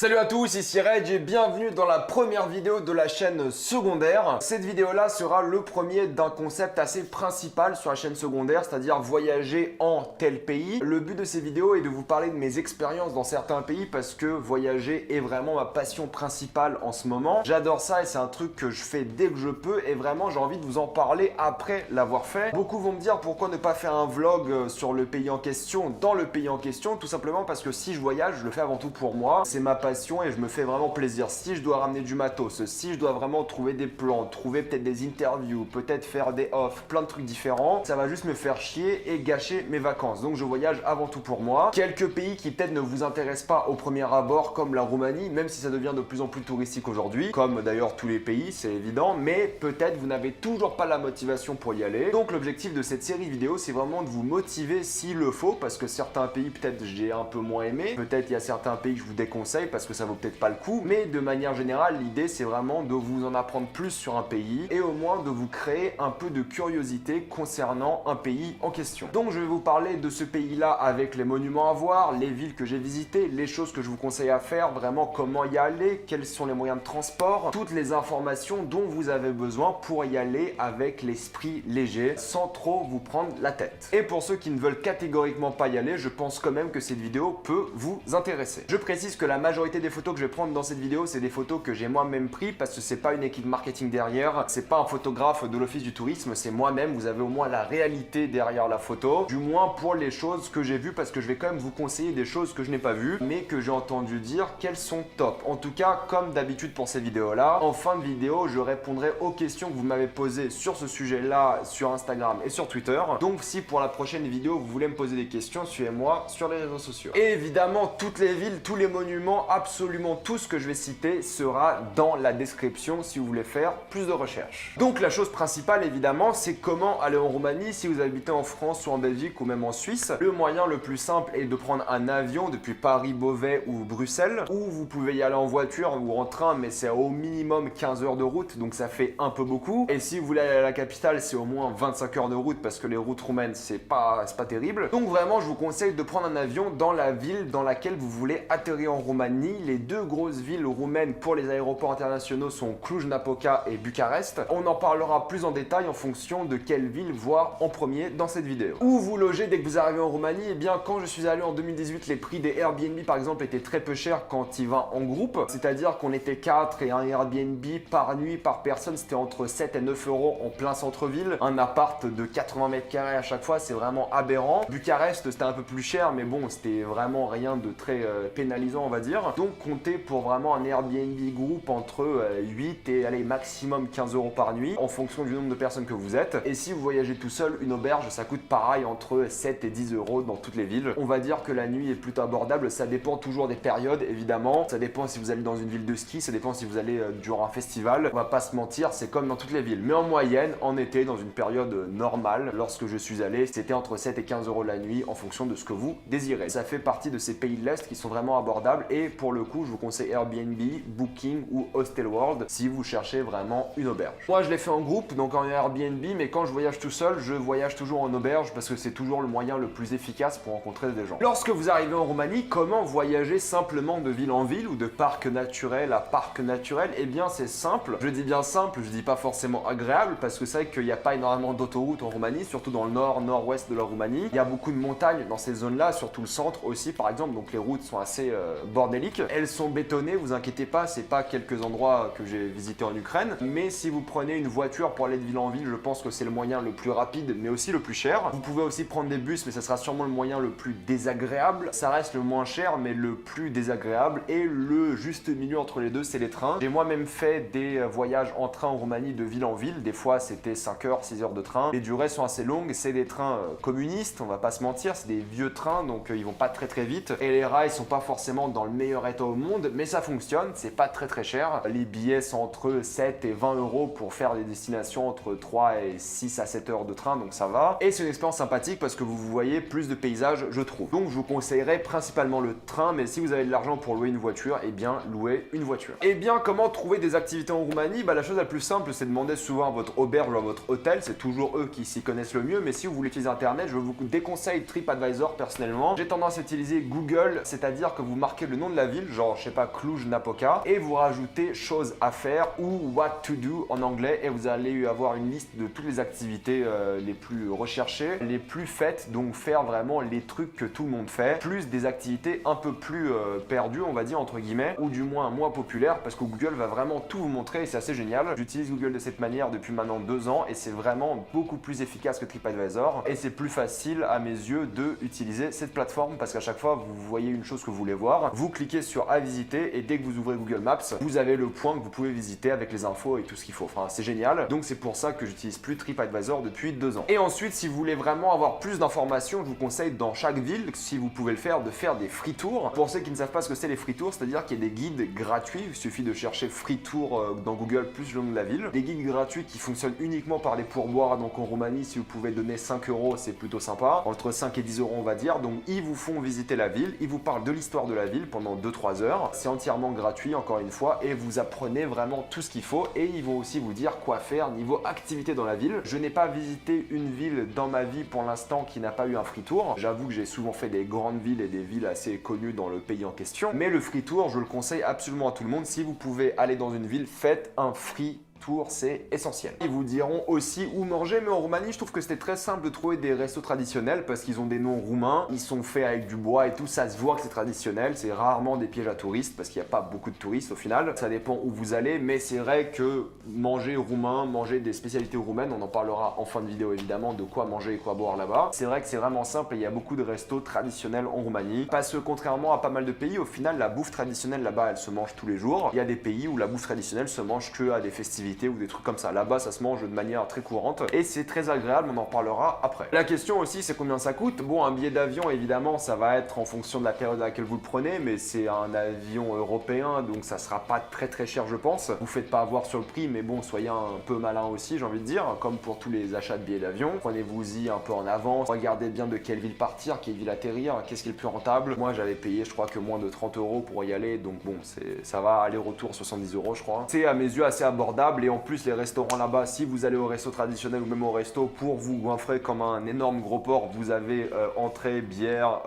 Salut à tous, ici Reg et bienvenue dans la première vidéo de la chaîne secondaire. Cette vidéo-là sera le premier d'un concept assez principal sur la chaîne secondaire, c'est-à-dire voyager en tel pays. Le but de ces vidéos est de vous parler de mes expériences dans certains pays parce que voyager est vraiment ma passion principale en ce moment. J'adore ça et c'est un truc que je fais dès que je peux et vraiment j'ai envie de vous en parler après l'avoir fait. Beaucoup vont me dire pourquoi ne pas faire un vlog sur le pays en question, dans le pays en question, tout simplement parce que si je voyage, je le fais avant tout pour moi. C'est ma passion et je me fais vraiment plaisir. Si je dois ramener du matos, si je dois vraiment trouver des plans, trouver peut-être des interviews, peut-être faire des offs, plein de trucs différents, ça va juste me faire chier et gâcher mes vacances. Donc je voyage avant tout pour moi. Quelques pays qui peut-être ne vous intéressent pas au premier abord, comme la Roumanie, même si ça devient de plus en plus touristique aujourd'hui, comme d'ailleurs tous les pays, c'est évident, mais peut-être vous n'avez toujours pas la motivation pour y aller. Donc l'objectif de cette série vidéo, c'est vraiment de vous motiver s'il le faut, parce que certains pays peut-être j'ai un peu moins aimé, peut-être il y a certains pays que je vous déconseille parce que ça vaut peut-être pas le coup, mais de manière générale, l'idée c'est vraiment de vous en apprendre plus sur un pays et au moins de vous créer un peu de curiosité concernant un pays en question. Donc je vais vous parler de ce pays-là avec les monuments à voir, les villes que j'ai visitées, les choses que je vous conseille à faire, vraiment comment y aller, quels sont les moyens de transport, toutes les informations dont vous avez besoin pour y aller avec l'esprit léger, sans trop vous prendre la tête. Et pour ceux qui ne veulent catégoriquement pas y aller, je pense quand même que cette vidéo peut vous intéresser. Je précise que la majorité des photos que je vais prendre dans cette vidéo, c'est des photos que j'ai moi-même pris parce que c'est pas une équipe marketing derrière, c'est pas un photographe de l'office du tourisme, c'est moi-même. Vous avez au moins la réalité derrière la photo, du moins pour les choses que j'ai vues, parce que je vais quand même vous conseiller des choses que je n'ai pas vues, mais que j'ai entendu dire qu'elles sont top. En tout cas, comme d'habitude pour ces vidéos-là, en fin de vidéo, je répondrai aux questions que vous m'avez posées sur ce sujet-là sur Instagram et sur Twitter. Donc si pour la prochaine vidéo, vous voulez me poser des questions, suivez-moi sur les réseaux sociaux. Et évidemment, toutes les villes, tous les monuments, absolument tout ce que je vais citer sera dans la description si vous voulez faire plus de recherches. Donc la chose principale évidemment, c'est comment aller en Roumanie si vous habitez en France ou en Belgique ou même en Suisse. Le moyen le plus simple est de prendre un avion depuis Paris, Beauvais ou Bruxelles, ou vous pouvez y aller en voiture ou en train, mais c'est au minimum 15 heures de route, donc ça fait un peu beaucoup. Et si vous voulez aller à la capitale, c'est au moins 25 heures de route parce que les routes roumaines, c'est pas terrible. Donc vraiment, je vous conseille de prendre un avion dans la ville dans laquelle vous voulez atterrir en Roumanie. Les deux grosses villes roumaines pour les aéroports internationaux sont Cluj-Napoca et Bucarest. On en parlera plus en détail en fonction de quelle ville voir en premier dans cette vidéo. Où vous logez dès que vous arrivez en Roumanie? Eh bien, quand je suis allé en 2018, les prix des Airbnb par exemple étaient très peu chers quand il va en groupe. C'est-à-dire qu'on était 4 et un Airbnb par nuit, par personne, c'était entre 7 et 9 euros en plein centre-ville. Un appart de 80 mètres carrés à chaque fois, c'est vraiment aberrant. Bucarest, c'était un peu plus cher, mais bon, c'était vraiment rien de très pénalisant, on va dire. Donc, comptez pour vraiment un Airbnb groupe entre 8 et allez, maximum 15 euros par nuit en fonction du nombre de personnes que vous êtes. Et si vous voyagez tout seul, une auberge, ça coûte pareil entre 7 et 10 euros dans toutes les villes. On va dire que la nuit est plutôt abordable. Ça dépend toujours des périodes, évidemment. Ça dépend si vous allez dans une ville de ski, ça dépend si vous allez durant un festival. On va pas se mentir, c'est comme dans toutes les villes. Mais en moyenne, en été, dans une période normale, lorsque je suis allé, c'était entre 7 et 15 euros la nuit en fonction de ce que vous désirez. Ça fait partie de ces pays de l'Est qui sont vraiment abordables et pour le coup, je vous conseille Airbnb, Booking ou Hostelworld si vous cherchez vraiment une auberge. Moi, je l'ai fait en groupe, donc en Airbnb, mais quand je voyage tout seul, je voyage toujours en auberge parce que c'est toujours le moyen le plus efficace pour rencontrer des gens. Lorsque vous arrivez en Roumanie, comment voyager simplement de ville en ville ou de parc naturel à parc naturel? Eh bien, c'est simple. Je dis bien simple, je dis pas forcément agréable parce que c'est vrai qu'il n'y a pas énormément d'autoroutes en Roumanie, surtout dans le nord, nord-ouest de la Roumanie. Il y a beaucoup de montagnes dans ces zones-là, surtout le centre aussi, par exemple, donc les routes sont assez bordéliques. Elles sont bétonnées, vous inquiétez pas, c'est pas quelques endroits que j'ai visités en Ukraine, mais si vous prenez une voiture pour aller de ville en ville, je pense que c'est le moyen le plus rapide, mais aussi le plus cher. Vous pouvez aussi prendre des bus, mais ça sera sûrement le moyen le plus désagréable. Ça reste le moins cher, mais le plus désagréable, et le juste milieu entre les deux, c'est les trains. J'ai moi-même fait des voyages en train en Roumanie de ville en ville, des fois c'était 5 heures, 6 heures de train. Les durées sont assez longues, c'est des trains communistes, on va pas se mentir, c'est des vieux trains, donc ils vont pas très vite, et les rails sont pas forcément dans le meilleur état au monde, mais ça fonctionne, c'est pas très cher. Les billets sont entre 7 et 20 euros pour faire des destinations entre 3 et 6 à 7 heures de train, donc ça va. Et c'est une expérience sympathique parce que vous voyez plus de paysages, je trouve. Donc je vous conseillerais principalement le train, mais si vous avez de l'argent pour louer une voiture, eh bien louez une voiture. Et bien comment trouver des activités en Roumanie? Bah la chose la plus simple, c'est de demander souvent à votre auberge ou à votre hôtel, c'est toujours eux qui s'y connaissent le mieux, mais si vous voulez utiliser internet, je vous déconseille TripAdvisor personnellement. J'ai tendance à utiliser Google, c'est-à-dire que vous marquez le nom de la ville ville, genre je sais pas, Cluj-Napoca, et vous rajoutez choses à faire ou what to do en anglais, et vous allez avoir une liste de toutes les activités les plus recherchées, les plus faites, donc faire vraiment les trucs que tout le monde fait, plus des activités un peu plus perdues, on va dire entre guillemets, ou du moins moins populaires, parce que Google va vraiment tout vous montrer et c'est assez génial. J'utilise Google de cette manière depuis maintenant 2 ans et c'est vraiment beaucoup plus efficace que TripAdvisor et c'est plus facile à mes yeux de utiliser cette plateforme parce qu'à chaque fois vous voyez une chose que vous voulez voir, vous cliquez sur à visiter et dès que vous ouvrez Google Maps, vous avez le point que vous pouvez visiter avec les infos et tout ce qu'il faut. Enfin, c'est génial. Donc c'est pour ça que j'utilise plus TripAdvisor depuis 2 ans. Et ensuite, si vous voulez vraiment avoir plus d'informations, je vous conseille dans chaque ville, si vous pouvez le faire, de faire des free tours. Pour ceux qui ne savent pas ce que c'est les free tours, c'est-à-dire qu'il y a des guides gratuits. Il suffit de chercher free tour dans Google plus le nom de la ville. Des guides gratuits qui fonctionnent uniquement par des pourboires. Donc en Roumanie, si vous pouvez donner 5 €, c'est plutôt sympa. Entre 5 et 10 € on va dire. Donc ils vous font visiter la ville. Ils vous parlent de l'histoire de la ville pendant 2-3 heures. C'est entièrement gratuit encore une fois et vous apprenez vraiment tout ce qu'il faut et ils vont aussi vous dire quoi faire niveau activité dans la ville. Je n'ai pas visité une ville dans ma vie pour l'instant qui n'a pas eu un free tour. J'avoue que j'ai souvent fait des grandes villes et des villes assez connues dans le pays en question. Mais le free tour, je le conseille absolument à tout le monde. Si vous pouvez aller dans une ville, faites un free tour, c'est essentiel. Ils vous diront aussi où manger, mais en Roumanie, je trouve que c'était très simple de trouver des restos traditionnels parce qu'ils ont des noms roumains, ils sont faits avec du bois et tout, ça se voit que c'est traditionnel, c'est rarement des pièges à touristes parce qu'il n'y a pas beaucoup de touristes au final, ça dépend où vous allez, mais c'est vrai que manger roumain, manger des spécialités roumaines, on en parlera en fin de vidéo évidemment de quoi manger et quoi boire là-bas, c'est vrai que c'est vraiment simple et il y a beaucoup de restos traditionnels en Roumanie, parce que contrairement à pas mal de pays, au final la bouffe traditionnelle là-bas elle se mange tous les jours, il y a des pays où la bouffe traditionnelle se mange que à des festivités ou des trucs comme ça. Là-bas, ça se mange de manière très courante et c'est très agréable, on en parlera après. La question aussi, c'est combien ça coûte. Bon, un billet d'avion, évidemment, ça va être en fonction de la période à laquelle vous le prenez, mais c'est un avion européen, donc ça sera pas très cher, je pense. Vous faites pas avoir sur le prix, mais bon, soyez un peu malin aussi, j'ai envie de dire, comme pour tous les achats de billets d'avion. Prenez-vous-y un peu en avance, regardez bien de quelle ville partir, quelle ville atterrir, qu'est-ce qui est le plus rentable. Moi, j'avais payé, je crois que moins de 30 € pour y aller, donc bon, ça va aller-retour 70 €, je crois. C'est à mes yeux assez abordable et en plus les restaurants là-bas, si vous allez au resto traditionnel ou même au resto pour vous goinfrer comme un énorme gros porc, vous avez entrée, bière,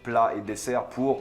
plat et dessert pour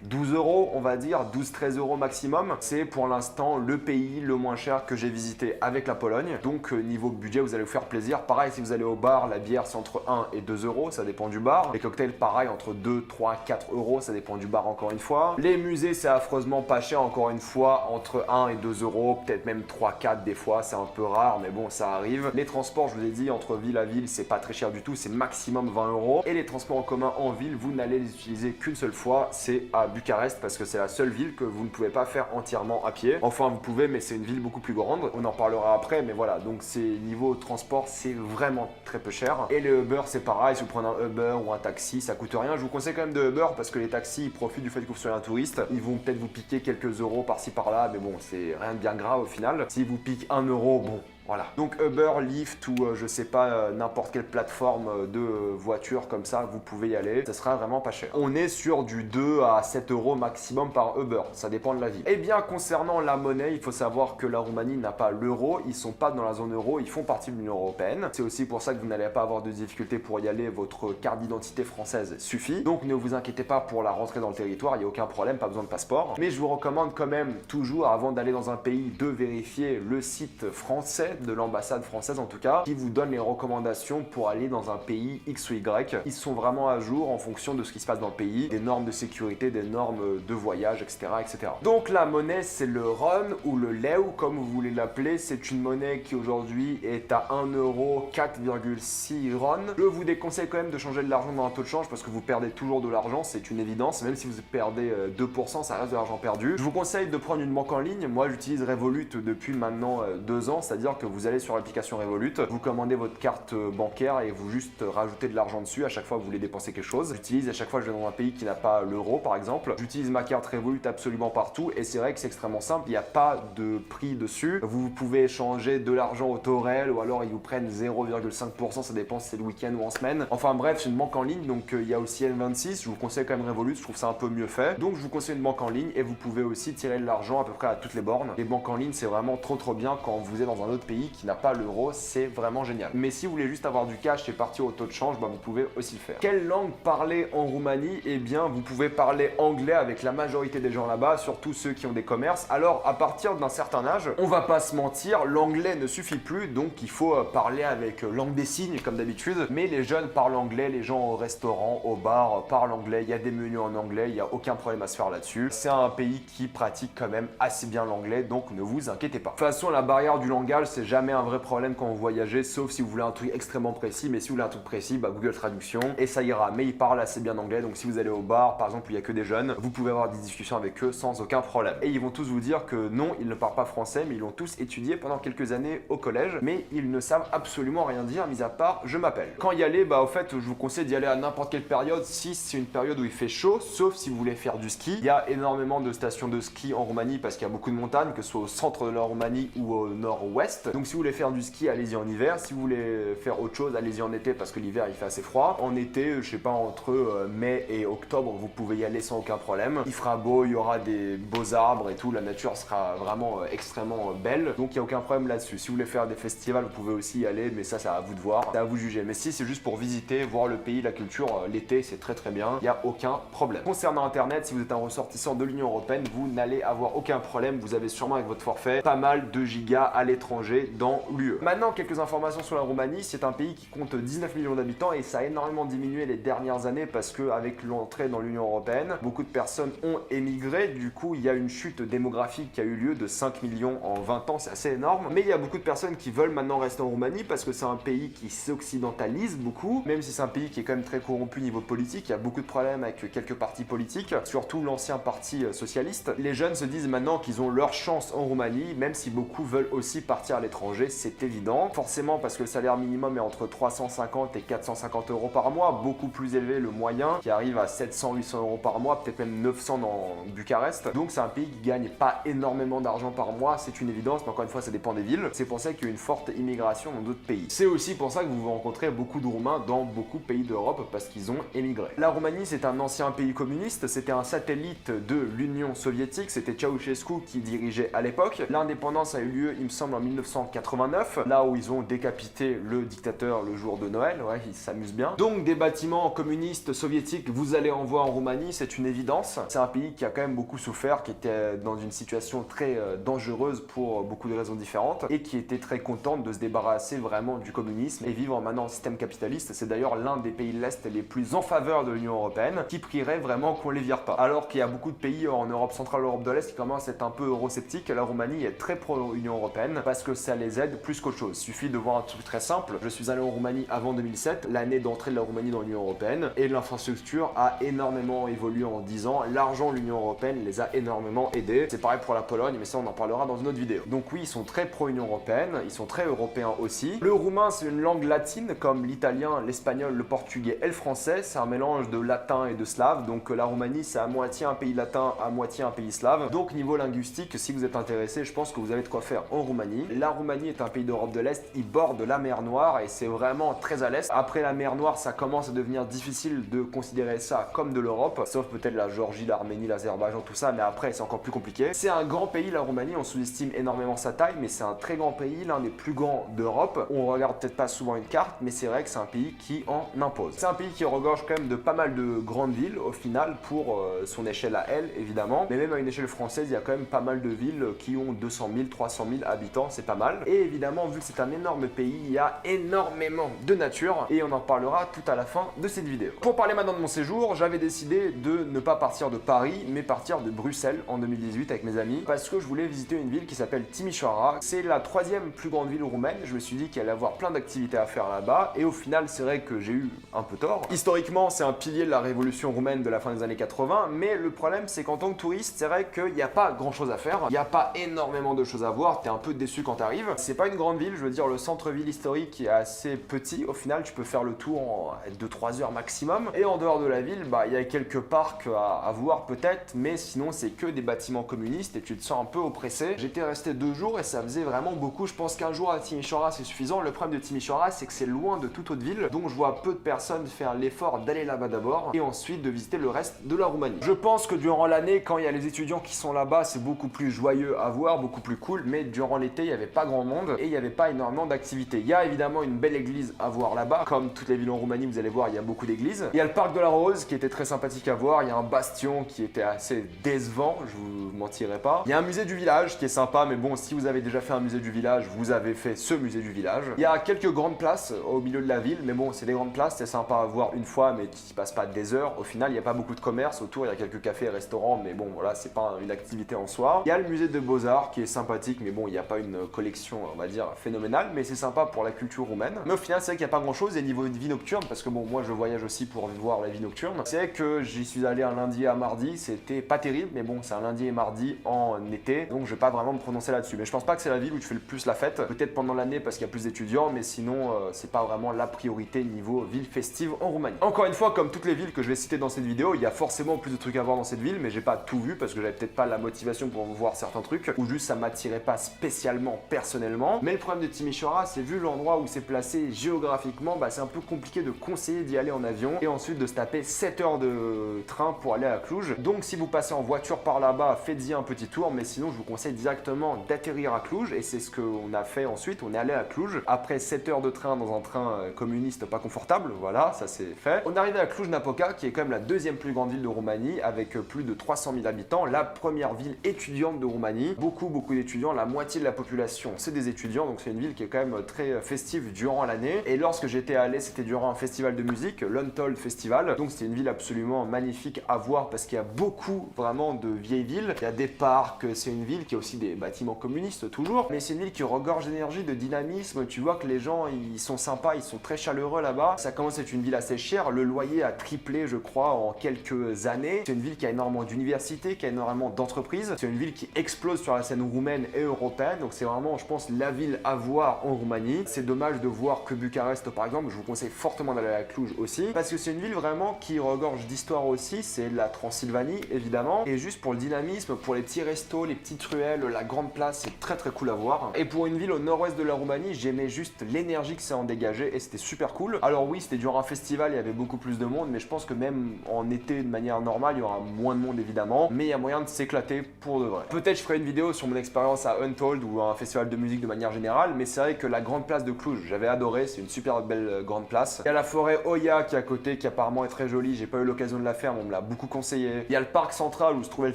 12 €, on va dire, 12-13 € maximum. C'est pour l'instant le pays le moins cher que j'ai visité avec la Pologne. Donc niveau budget, vous allez vous faire plaisir. Pareil, si vous allez au bar, la bière c'est entre 1 et 2 €, ça dépend du bar. Les cocktails, pareil, entre 2, 3, 4 €, ça dépend du bar encore une fois. Les musées, c'est affreusement pas cher encore une fois, entre 1 et 2 €, peut-être même 3, 4 des fois, c'est un peu rare, mais bon, ça arrive. Les transports, je vous ai dit, entre ville à ville, c'est pas très cher du tout, c'est maximum 20 €. Et les transports en commun en ville, vous n'allez les utiliser qu'une seule fois, c'est à Bucarest parce que c'est la seule ville que vous ne pouvez pas faire entièrement à pied. Enfin, vous pouvez, mais c'est une ville beaucoup plus grande. On en parlera après, mais voilà. Donc, c'est niveau transport, c'est vraiment très peu cher. Et le Uber, c'est pareil. Si vous prenez un Uber ou un taxi, ça coûte rien. Je vous conseille quand même de Uber parce que les taxis, ils profitent du fait que vous soyez un touriste. Ils vont peut-être vous piquer quelques euros par-ci par-là, mais bon, c'est rien de bien grave au final. S'ils vous piquent 1 €, bon. Voilà. Donc Uber, Lyft ou je sais pas, n'importe quelle plateforme de voiture comme ça, vous pouvez y aller. Ça sera vraiment pas cher. On est sur du 2 à 7 € maximum par Uber. Ça dépend de la ville. Et bien concernant la monnaie, il faut savoir que la Roumanie n'a pas l'euro. Ils sont pas dans la zone euro. Ils font partie de l'Union européenne. C'est aussi pour ça que vous n'allez pas avoir de difficultés pour y aller. Votre carte d'identité française suffit. Donc ne vous inquiétez pas pour la rentrée dans le territoire. Il n'y a aucun problème. Pas besoin de passeport. Mais je vous recommande quand même toujours, avant d'aller dans un pays, de vérifier le site français de l'ambassade française en tout cas, qui vous donne les recommandations pour aller dans un pays X ou Y. Ils sont vraiment à jour en fonction de ce qui se passe dans le pays, des normes de sécurité, des normes de voyage, etc. etc. Donc la monnaie, c'est le RON ou le leu, comme vous voulez l'appeler. C'est une monnaie qui aujourd'hui est à 1 € 4,6 RON. Je vous déconseille quand même de changer de l'argent dans un taux de change parce que vous perdez toujours de l'argent, c'est une évidence. Même si vous perdez 2%, ça reste de l'argent perdu. Je vous conseille de prendre une banque en ligne. Moi, j'utilise Revolut depuis maintenant 2 ans, c'est-à-dire que vous allez sur l'application Revolut, vous commandez votre carte bancaire et vous juste rajoutez de l'argent dessus à chaque fois que vous voulez dépenser quelque chose. J'utilise à chaque fois que je vais dans un pays qui n'a pas l'euro par exemple. J'utilise ma carte Revolut absolument partout et c'est vrai que c'est extrêmement simple, il n'y a pas de prix dessus. Vous pouvez échanger de l'argent au taux réel ou alors ils vous prennent 0,5%, ça dépend si c'est le week-end ou en semaine. Enfin bref, c'est une banque en ligne donc il y a aussi N26, je vous conseille quand même Revolut, je trouve ça un peu mieux fait. Donc je vous conseille une banque en ligne et vous pouvez aussi tirer de l'argent à peu près à toutes les bornes. Les banques en ligne c'est vraiment trop bien quand vous êtes dans un autre pays qui n'a pas l'euro, c'est vraiment génial. Mais si vous voulez juste avoir du cash et partir au taux de change, bah, vous pouvez aussi le faire. Quelle langue parler en Roumanie? Eh bien, vous pouvez parler anglais avec la majorité des gens là-bas, surtout ceux qui ont des commerces. Alors, à partir d'un certain âge, on va pas se mentir, l'anglais ne suffit plus, donc il faut parler avec langue des signes comme d'habitude. Mais les jeunes parlent anglais, les gens au restaurant, au bar parlent anglais, il y a des menus en anglais, il n'y a aucun problème à se faire là-dessus. C'est un pays qui pratique quand même assez bien l'anglais, donc ne vous inquiétez pas. De toute façon, la barrière du langage, c'est jamais un vrai problème quand vous voyagez, sauf si vous voulez un truc extrêmement précis. Mais si vous voulez un truc précis, bah Google Traduction et ça ira. Mais ils parlent assez bien anglais, donc si vous allez au bar, par exemple, où il n'y a que des jeunes, vous pouvez avoir des discussions avec eux sans aucun problème. Et ils vont tous vous dire que non, ils ne parlent pas français, mais ils l'ont tous étudié pendant quelques années au collège, mais ils ne savent absolument rien dire, mis à part je m'appelle. Quand y aller, bah au fait, je vous conseille d'y aller à n'importe quelle période, si c'est une période où il fait chaud, sauf si vous voulez faire du ski. Il y a énormément de stations de ski en Roumanie parce qu'il y a beaucoup de montagnes, que ce soit au centre de la Roumanie ou au nord-ouest. Donc si vous voulez faire du ski, allez-y en hiver. Si vous voulez faire autre chose, allez-y en été parce que l'hiver il fait assez froid. En été, je sais pas, entre mai et octobre, vous pouvez y aller sans aucun problème. Il fera beau, il y aura des beaux arbres et tout, la nature sera vraiment extrêmement belle. Donc il n'y a aucun problème là-dessus. Si vous voulez faire des festivals, vous pouvez aussi y aller, mais ça c'est à vous de voir, c'est à vous de juger. Mais si c'est juste pour visiter, voir le pays, la culture, l'été c'est très très bien, il n'y a aucun problème. Concernant internet, si vous êtes un ressortissant de l'Union Européenne, vous n'allez avoir aucun problème, vous avez sûrement avec votre forfait pas mal de gigas à l'étranger dans l'UE. Maintenant, quelques informations sur la Roumanie. C'est un pays qui compte 19 millions d'habitants et ça a énormément diminué les dernières années parce que avec l'entrée dans l'Union Européenne, beaucoup de personnes ont émigré. Du coup, il y a une chute démographique qui a eu lieu de 5 millions en 20 ans, c'est assez énorme. Mais il y a beaucoup de personnes qui veulent maintenant rester en Roumanie parce que c'est un pays qui s'occidentalise beaucoup, même si c'est un pays qui est quand même très corrompu niveau politique. Il y a beaucoup de problèmes avec quelques partis politiques, surtout l'ancien parti socialiste. Les jeunes se disent maintenant qu'ils ont leur chance en Roumanie, même si beaucoup veulent aussi partir à l'étranger, c'est évident. Forcément parce que le salaire minimum est entre 350 et 450 euros par mois, beaucoup plus élevé le moyen qui arrive à 700-800 euros par mois, peut-être même 900 dans Bucarest. Donc c'est un pays qui gagne pas énormément d'argent par mois, c'est une évidence, mais encore une fois ça dépend des villes. C'est pour ça qu'il y a une forte immigration dans d'autres pays. C'est aussi pour ça que vous rencontrez beaucoup de Roumains dans beaucoup de pays d'Europe parce qu'ils ont émigré. La Roumanie c'est un ancien pays communiste, c'était un satellite de l'Union soviétique, c'était Ceausescu qui dirigeait à l'époque. L'indépendance a eu lieu, il me semble, en 1989, là où ils ont décapité le dictateur le jour de Noël, ouais, ils s'amusent bien. Donc des bâtiments communistes soviétiques, vous allez en voir en Roumanie, c'est une évidence. C'est un pays qui a quand même beaucoup souffert, qui était dans une situation très dangereuse pour beaucoup de raisons différentes et qui était très contente de se débarrasser vraiment du communisme et vivre maintenant en système capitaliste. C'est d'ailleurs l'un des pays de l'Est les plus en faveur de l'Union Européenne qui prierait vraiment qu'on les vire pas. Alors qu'il y a beaucoup de pays en Europe centrale, Europe de l'Est qui commencent à être un peu eurosceptiques, la Roumanie est très pro-Union Européenne parce que ça les aide plus qu'autre chose. Il suffit de voir un truc très simple. Je suis allé en Roumanie avant 2007, l'année d'entrée de la Roumanie dans l'Union Européenne, et l'infrastructure a énormément évolué en 10 ans. L'argent de l'Union Européenne les a énormément aidés. C'est pareil pour la Pologne, mais ça on en parlera dans une autre vidéo. Donc oui, ils sont très pro-Union Européenne, ils sont très européens aussi. Le roumain, c'est une langue latine comme l'italien, l'espagnol, le portugais et le français. C'est un mélange de latin et de slave. Donc la Roumanie, c'est à moitié un pays latin, à moitié un pays slave. Donc niveau linguistique, si vous êtes intéressé, je pense que vous avez de quoi faire en Roumanie. La Roumanie est un pays d'Europe de l'Est, il borde la mer Noire et c'est vraiment très à l'est. Après la mer Noire, ça commence à devenir difficile de considérer ça comme de l'Europe, sauf peut-être la Géorgie, l'Arménie, l'Azerbaïdjan, tout ça, mais après c'est encore plus compliqué. C'est un grand pays, la Roumanie, on sous-estime énormément sa taille, mais c'est un très grand pays, l'un des plus grands d'Europe. On regarde peut-être pas souvent une carte, mais c'est vrai que c'est un pays qui en impose. C'est un pays qui regorge quand même de pas mal de grandes villes au final pour son échelle à elle, évidemment, mais même à une échelle française, il y a quand même pas mal de villes qui ont 200 000, 300 000 habitants, c'est pas mal. Et évidemment, vu que c'est un énorme pays, il y a énormément de nature et on en parlera tout à la fin de cette vidéo. Pour parler maintenant de mon séjour, j'avais décidé de ne pas partir de Paris, mais partir de Bruxelles en 2018 avec mes amis parce que je voulais visiter une ville qui s'appelle Timișoara. C'est la 3e plus grande ville roumaine. Je me suis dit qu'il allait avoir plein d'activités à faire là-bas et au final, c'est vrai que j'ai eu un peu tort. Historiquement, c'est un pilier de la révolution roumaine de la fin des années 80, mais le problème, c'est qu'en tant que touriste, c'est vrai qu'il n'y a pas grand-chose à faire. Il n'y a pas énormément de choses à voir. T'es un peu déçu quand t'arrives. C'est pas une grande ville, je veux dire, le centre-ville historique est assez petit. Au final, tu peux faire le tour en 2-3 heures maximum. Et en dehors de la ville, bah, il y a quelques parcs à voir peut-être, mais sinon, c'est que des bâtiments communistes et tu te sens un peu oppressé. J'étais resté 2 jours et ça faisait vraiment beaucoup. Je pense qu'un jour à Timișoara, c'est suffisant. Le problème de Timișoara, c'est que c'est loin de toute autre ville, donc je vois peu de personnes faire l'effort d'aller là-bas d'abord et ensuite de visiter le reste de la Roumanie. Je pense que durant l'année, quand il y a les étudiants qui sont là-bas, c'est beaucoup plus joyeux à voir, beaucoup plus cool, mais durant l'été, il n'y avait pas pas grand monde et il n'y avait pas énormément d'activités. Il y a évidemment une belle église à voir là-bas, comme toutes les villes en Roumanie, vous allez voir, il y a beaucoup d'églises. Il y a le parc de la Rose qui était très sympathique à voir, il y a un bastion qui était assez décevant, je vous mentirai pas. Il y a un musée du village qui est sympa, mais bon, si vous avez déjà fait un musée du village, vous avez fait ce musée du village. Il y a quelques grandes places au milieu de la ville, mais bon, c'est des grandes places, c'est sympa à voir une fois, mais tu n'y passes pas des heures. Au final, il n'y a pas beaucoup de commerce autour, il y a quelques cafés et restaurants, mais bon, voilà, c'est pas une activité en soi. Il y a le musée de Beaux-Arts qui est sympathique, mais bon, il n'y a pas une collection, on va dire, phénoménale, mais c'est sympa pour la culture roumaine. Mais au final, c'est vrai qu'il n'y a pas grand chose, et niveau de vie nocturne, parce que bon, moi je voyage aussi pour voir la vie nocturne, c'est que j'y suis allé un lundi à mardi, c'était pas terrible, mais bon, c'est un lundi et mardi en été, donc je vais pas vraiment me prononcer là-dessus. Mais je pense pas que c'est la ville où tu fais le plus la fête, peut-être pendant l'année parce qu'il y a plus d'étudiants, mais sinon, c'est pas vraiment la priorité niveau ville festive en Roumanie. Encore une fois, comme toutes les villes que je vais citer dans cette vidéo, il y a forcément plus de trucs à voir dans cette ville, mais j'ai pas tout vu parce que j'avais peut-être pas la motivation pour voir certains trucs, ou juste ça m'attirait pas spécialement personnellement. Mais le problème de Timișoara, c'est vu l'endroit où c'est placé géographiquement, bah c'est un peu compliqué de conseiller d'y aller en avion et ensuite de se taper 7 heures de train pour aller à Cluj. Donc si vous passez en voiture par là-bas, faites-y un petit tour, mais sinon je vous conseille directement d'atterrir à Cluj et c'est ce qu'on a fait ensuite. On est allé à Cluj après 7 heures de train dans un train communiste pas confortable, voilà, ça c'est fait. On est arrivé à Cluj-Napoca qui est quand même la deuxième plus grande ville de Roumanie avec plus de 300 000 habitants, la première ville étudiante de Roumanie. Beaucoup d'étudiants, la moitié de la population c'est des étudiants, donc c'est une ville qui est quand même très festive durant l'année. Et lorsque j'étais allé, c'était durant un festival de musique, l'Untold Festival, donc c'est une ville absolument magnifique à voir parce qu'il y a beaucoup vraiment de vieilles villes, il y a des parcs, c'est une ville qui a aussi des bâtiments communistes toujours, mais c'est une ville qui regorge d'énergie, de dynamisme, tu vois que les gens ils sont sympas, ils sont très chaleureux là-bas. Ça commence à être une ville assez chère, le loyer a triplé je crois en quelques années. C'est une ville qui a énormément d'universités, qui a énormément d'entreprises, c'est une ville qui explose sur la scène roumaine et européenne, donc c'est vraiment je pense la ville à voir en Roumanie. C'est dommage de voir que Bucarest par exemple, je vous conseille fortement d'aller à Cluj aussi, parce que c'est une ville vraiment qui regorge d'histoire aussi, c'est la Transylvanie évidemment, et juste pour le dynamisme, pour les petits restos, les petites ruelles, la grande place, c'est très cool à voir. Et pour une ville au nord-ouest de la Roumanie, j'aimais juste l'énergie que ça en dégageait et c'était super cool. Alors oui, c'était durant un festival, il y avait beaucoup plus de monde, mais je pense que même en été de manière normale, il y aura moins de monde évidemment, mais il y a moyen de s'éclater pour de vrai. Peut-être je ferai une vidéo sur mon expérience à Untold ou à un festival de musique de manière générale, mais c'est vrai que la grande place de Cluj, j'avais adoré, c'est une super belle grande place. Il y a la forêt Oia qui est à côté, qui apparemment est très jolie, j'ai pas eu l'occasion de la faire, mais on me l'a beaucoup conseillé. Il y a le parc central où se trouvait le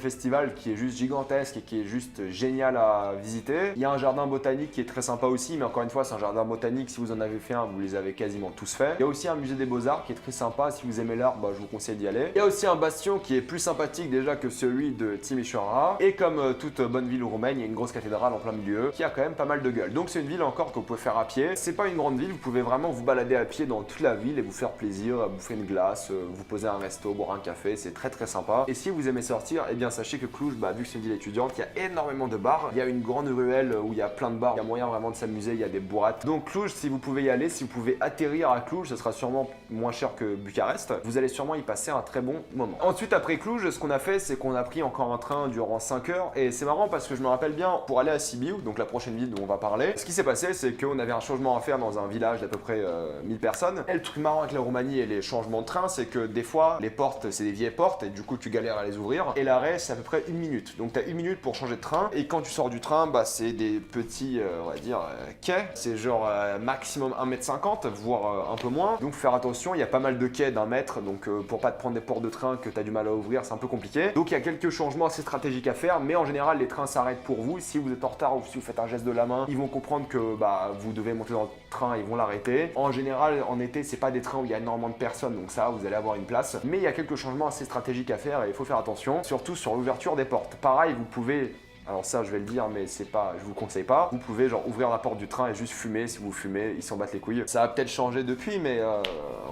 festival qui est juste gigantesque et qui est juste génial à visiter. Il y a un jardin botanique qui est très sympa aussi, mais encore une fois c'est un jardin botanique, si vous en avez fait un, vous les avez quasiment tous faits. Il y a aussi un musée des Beaux-Arts qui est très sympa, si vous aimez l'art, bah, je vous conseille d'y aller. Il y a aussi un bastion qui est plus sympathique déjà que celui de Timișoara, et comme toute bonne ville roumaine, il y a une grosse cathédrale en plein milieu qui a quand même pas mal de gueule. Donc c'est une ville encore que vous pouvez faire à pied. C'est pas une grande ville, vous pouvez vraiment vous balader à pied dans toute la ville et vous faire plaisir, à bouffer une glace, vous poser à un resto, boire un café, c'est très sympa. Et si vous aimez sortir, eh bien sachez que Cluj, bah, vu que c'est une ville étudiante, il y a énormément de bars. Il y a une grande ruelle où il y a plein de bars, il y a moyen vraiment de s'amuser, il y a des boîtes. Donc Cluj, si vous pouvez y aller, si vous pouvez atterrir à Cluj, ce sera sûrement moins cher que Bucarest. Vous allez sûrement y passer un très bon moment. Ensuite, après Cluj, ce qu'on a fait, c'est qu'on a pris encore un train durant 5 heures. Et c'est marrant parce que je me rappelle bien, pour aller à Sibiu, donc la prochaine ville dont on va parler, ce qui s'est passé, c'est qu'on avait un changement à faire dans un village d'à peu près 1000 personnes. Et le truc marrant avec la Roumanie et les changements de train, c'est que des fois, les portes, c'est des vieilles portes et du coup, tu galères à les ouvrir. Et l'arrêt, c'est à peu près 1 minute. Donc, tu as 1 minute pour changer de train. Et quand tu sors du train, bah, c'est des petits, on va dire, quais. C'est genre maximum 1,50 m, voire un peu moins. Donc, faut faire attention, il y a pas mal de quais d'1 mètre. Donc, pour pas te prendre des portes de train que tu as du mal à ouvrir, c'est un peu compliqué. Donc, il y a quelques changements assez stratégiques à faire. Mais en général, les trains s'arrêtent pour vous. Si vous êtes en retard ou si vous faites un geste de la main, ils vont comprendre que bah, vous devez monter dans le train, ils vont l'arrêter. En général, en été, c'est pas des trains où il y a énormément de personnes, donc ça, vous allez avoir une place. Mais il y a quelques changements assez stratégiques à faire et il faut faire attention, surtout sur l'ouverture des portes. Pareil, vous pouvez... Alors ça, je vais le dire, mais c'est pas, je vous le conseille pas. Vous pouvez genre ouvrir la porte du train et juste fumer. Si vous fumez, ils s'en battent les couilles. Ça a peut-être changé depuis, mais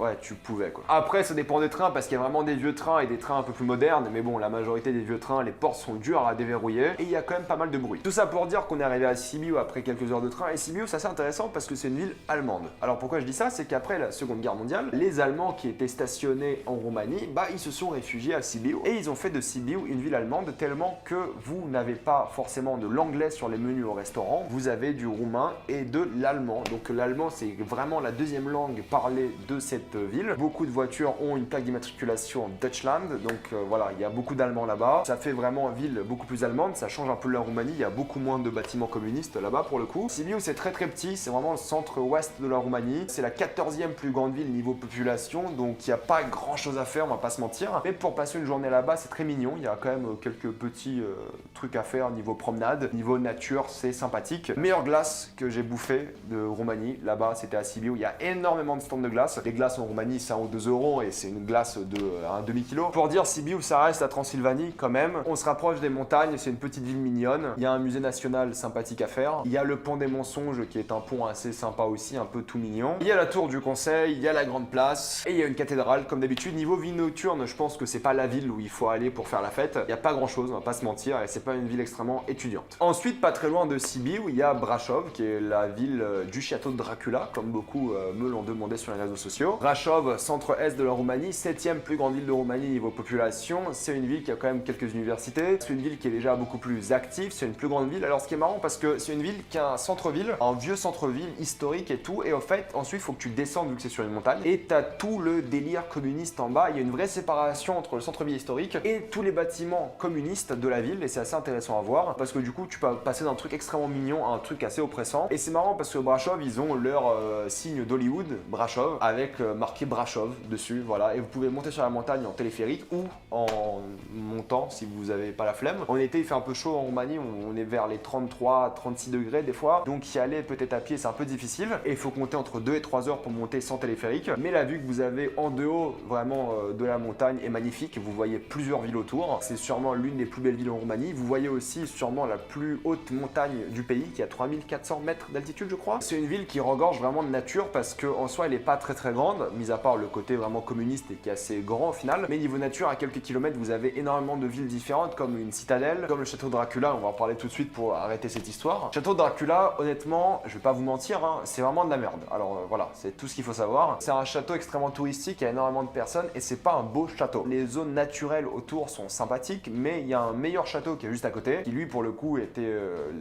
ouais, tu pouvais quoi. Après, ça dépend des trains parce qu'il y a vraiment des vieux trains et des trains un peu plus modernes. Mais bon, la majorité des vieux trains, les portes sont dures à déverrouiller et il y a quand même pas mal de bruit. Tout ça pour dire qu'on est arrivé à Sibiu après quelques heures de train. Et Sibiu, c'est assez intéressant parce que c'est une ville allemande. Alors pourquoi je dis ça? C'est qu'après la Seconde Guerre mondiale, les Allemands qui étaient stationnés en Roumanie, bah ils se sont réfugiés à Sibiu et ils ont fait de Sibiu une ville allemande tellement que vous n'avez pas pas forcément de l'anglais sur les menus au restaurant, vous avez du roumain et de l'allemand. Donc l'allemand, c'est vraiment la deuxième langue parlée de cette ville. Beaucoup de voitures ont une plaque d'immatriculation Deutschland, donc voilà, il y a beaucoup d'allemands là-bas. Ça fait vraiment une ville beaucoup plus allemande, ça change un peu de la Roumanie, il y a beaucoup moins de bâtiments communistes là-bas pour le coup. Sibiu, c'est très petit, c'est vraiment le centre-ouest de la Roumanie. C'est la 14e plus grande ville niveau population, donc il n'y a pas grand chose à faire, on va pas se mentir. Mais pour passer une journée là-bas, c'est très mignon, il y a quand même quelques petits trucs à faire niveau promenade, niveau nature, c'est sympathique. Meilleure glace que j'ai bouffé de Roumanie, là-bas c'était à Sibiu, il y a énormément de stands de glace. Les glaces en Roumanie, c'est 1 ou 2 euros et c'est une glace de un demi-kilo. Pour dire, Sibiu, ça reste la Transylvanie quand même. On se rapproche des montagnes, c'est une petite ville mignonne. Il y a un musée national sympathique à faire. Il y a le pont des mensonges qui est un pont assez sympa aussi, un peu tout mignon. Il y a la tour du conseil, il y a la grande place et il y a une cathédrale comme d'habitude. Niveau vie nocturne, je pense que c'est pas la ville où il faut aller pour faire la fête. Il n'y a pas grand chose, on va pas se mentir, et c'est pas une ville extrêmement étudiante. Ensuite, pas très loin de Sibiu, il y a Brașov qui est la ville du château de Dracula, comme beaucoup me l'ont demandé sur les réseaux sociaux. Brașov, centre-est de la Roumanie, 7e plus grande ville de Roumanie niveau population. C'est une ville qui a quand même quelques universités. C'est une ville qui est déjà beaucoup plus active, c'est une plus grande ville. Alors ce qui est marrant parce que c'est une ville qui a un centre-ville, un vieux centre-ville historique et tout. Et en fait, ensuite, il faut que tu descendes vu que c'est sur une montagne. Et tu as tout le délire communiste en bas. Il y a une vraie séparation entre le centre-ville historique et tous les bâtiments communistes de la ville. Et c'est assez intéressant à voir parce que du coup, tu peux passer d'un truc extrêmement mignon à un truc assez oppressant. Et c'est marrant parce que Brașov, ils ont leur signe d'Hollywood, Brașov, avec marqué Brașov dessus. Voilà. Et vous pouvez monter sur la montagne en téléphérique ou en montant si vous n'avez pas la flemme. En été, il fait un peu chaud en Roumanie, on est vers les 33-36 degrés des fois, donc y aller peut-être à pied c'est un peu difficile et il faut compter entre 2 et 3 heures pour monter sans téléphérique. Mais la vue que vous avez en de haut vraiment de la montagne est magnifique, vous voyez plusieurs villes autour, c'est sûrement l'une des plus belles villes en Roumanie. Vous voyez aussi sûrement la plus haute montagne du pays qui a 3400 mètres d'altitude je crois. C'est une ville qui regorge vraiment de nature parce qu'en soi elle n'est pas très grande, mis à part le côté vraiment communiste et qui est assez grand au final, mais niveau nature à quelques kilomètres vous avez énormément de villes différentes comme une citadelle, comme le château de Dracula, on va en parler tout de suite pour arrêter cette histoire. Château de Dracula, honnêtement, je vais pas vous mentir, hein, c'est vraiment de la merde. Alors voilà, c'est tout ce qu'il faut savoir. C'est un château extrêmement touristique, il y a énormément de personnes et c'est pas un beau château. Les zones naturelles autour sont sympathiques, mais il y a un meilleur château qui est juste à côté, qui lui pour le coup était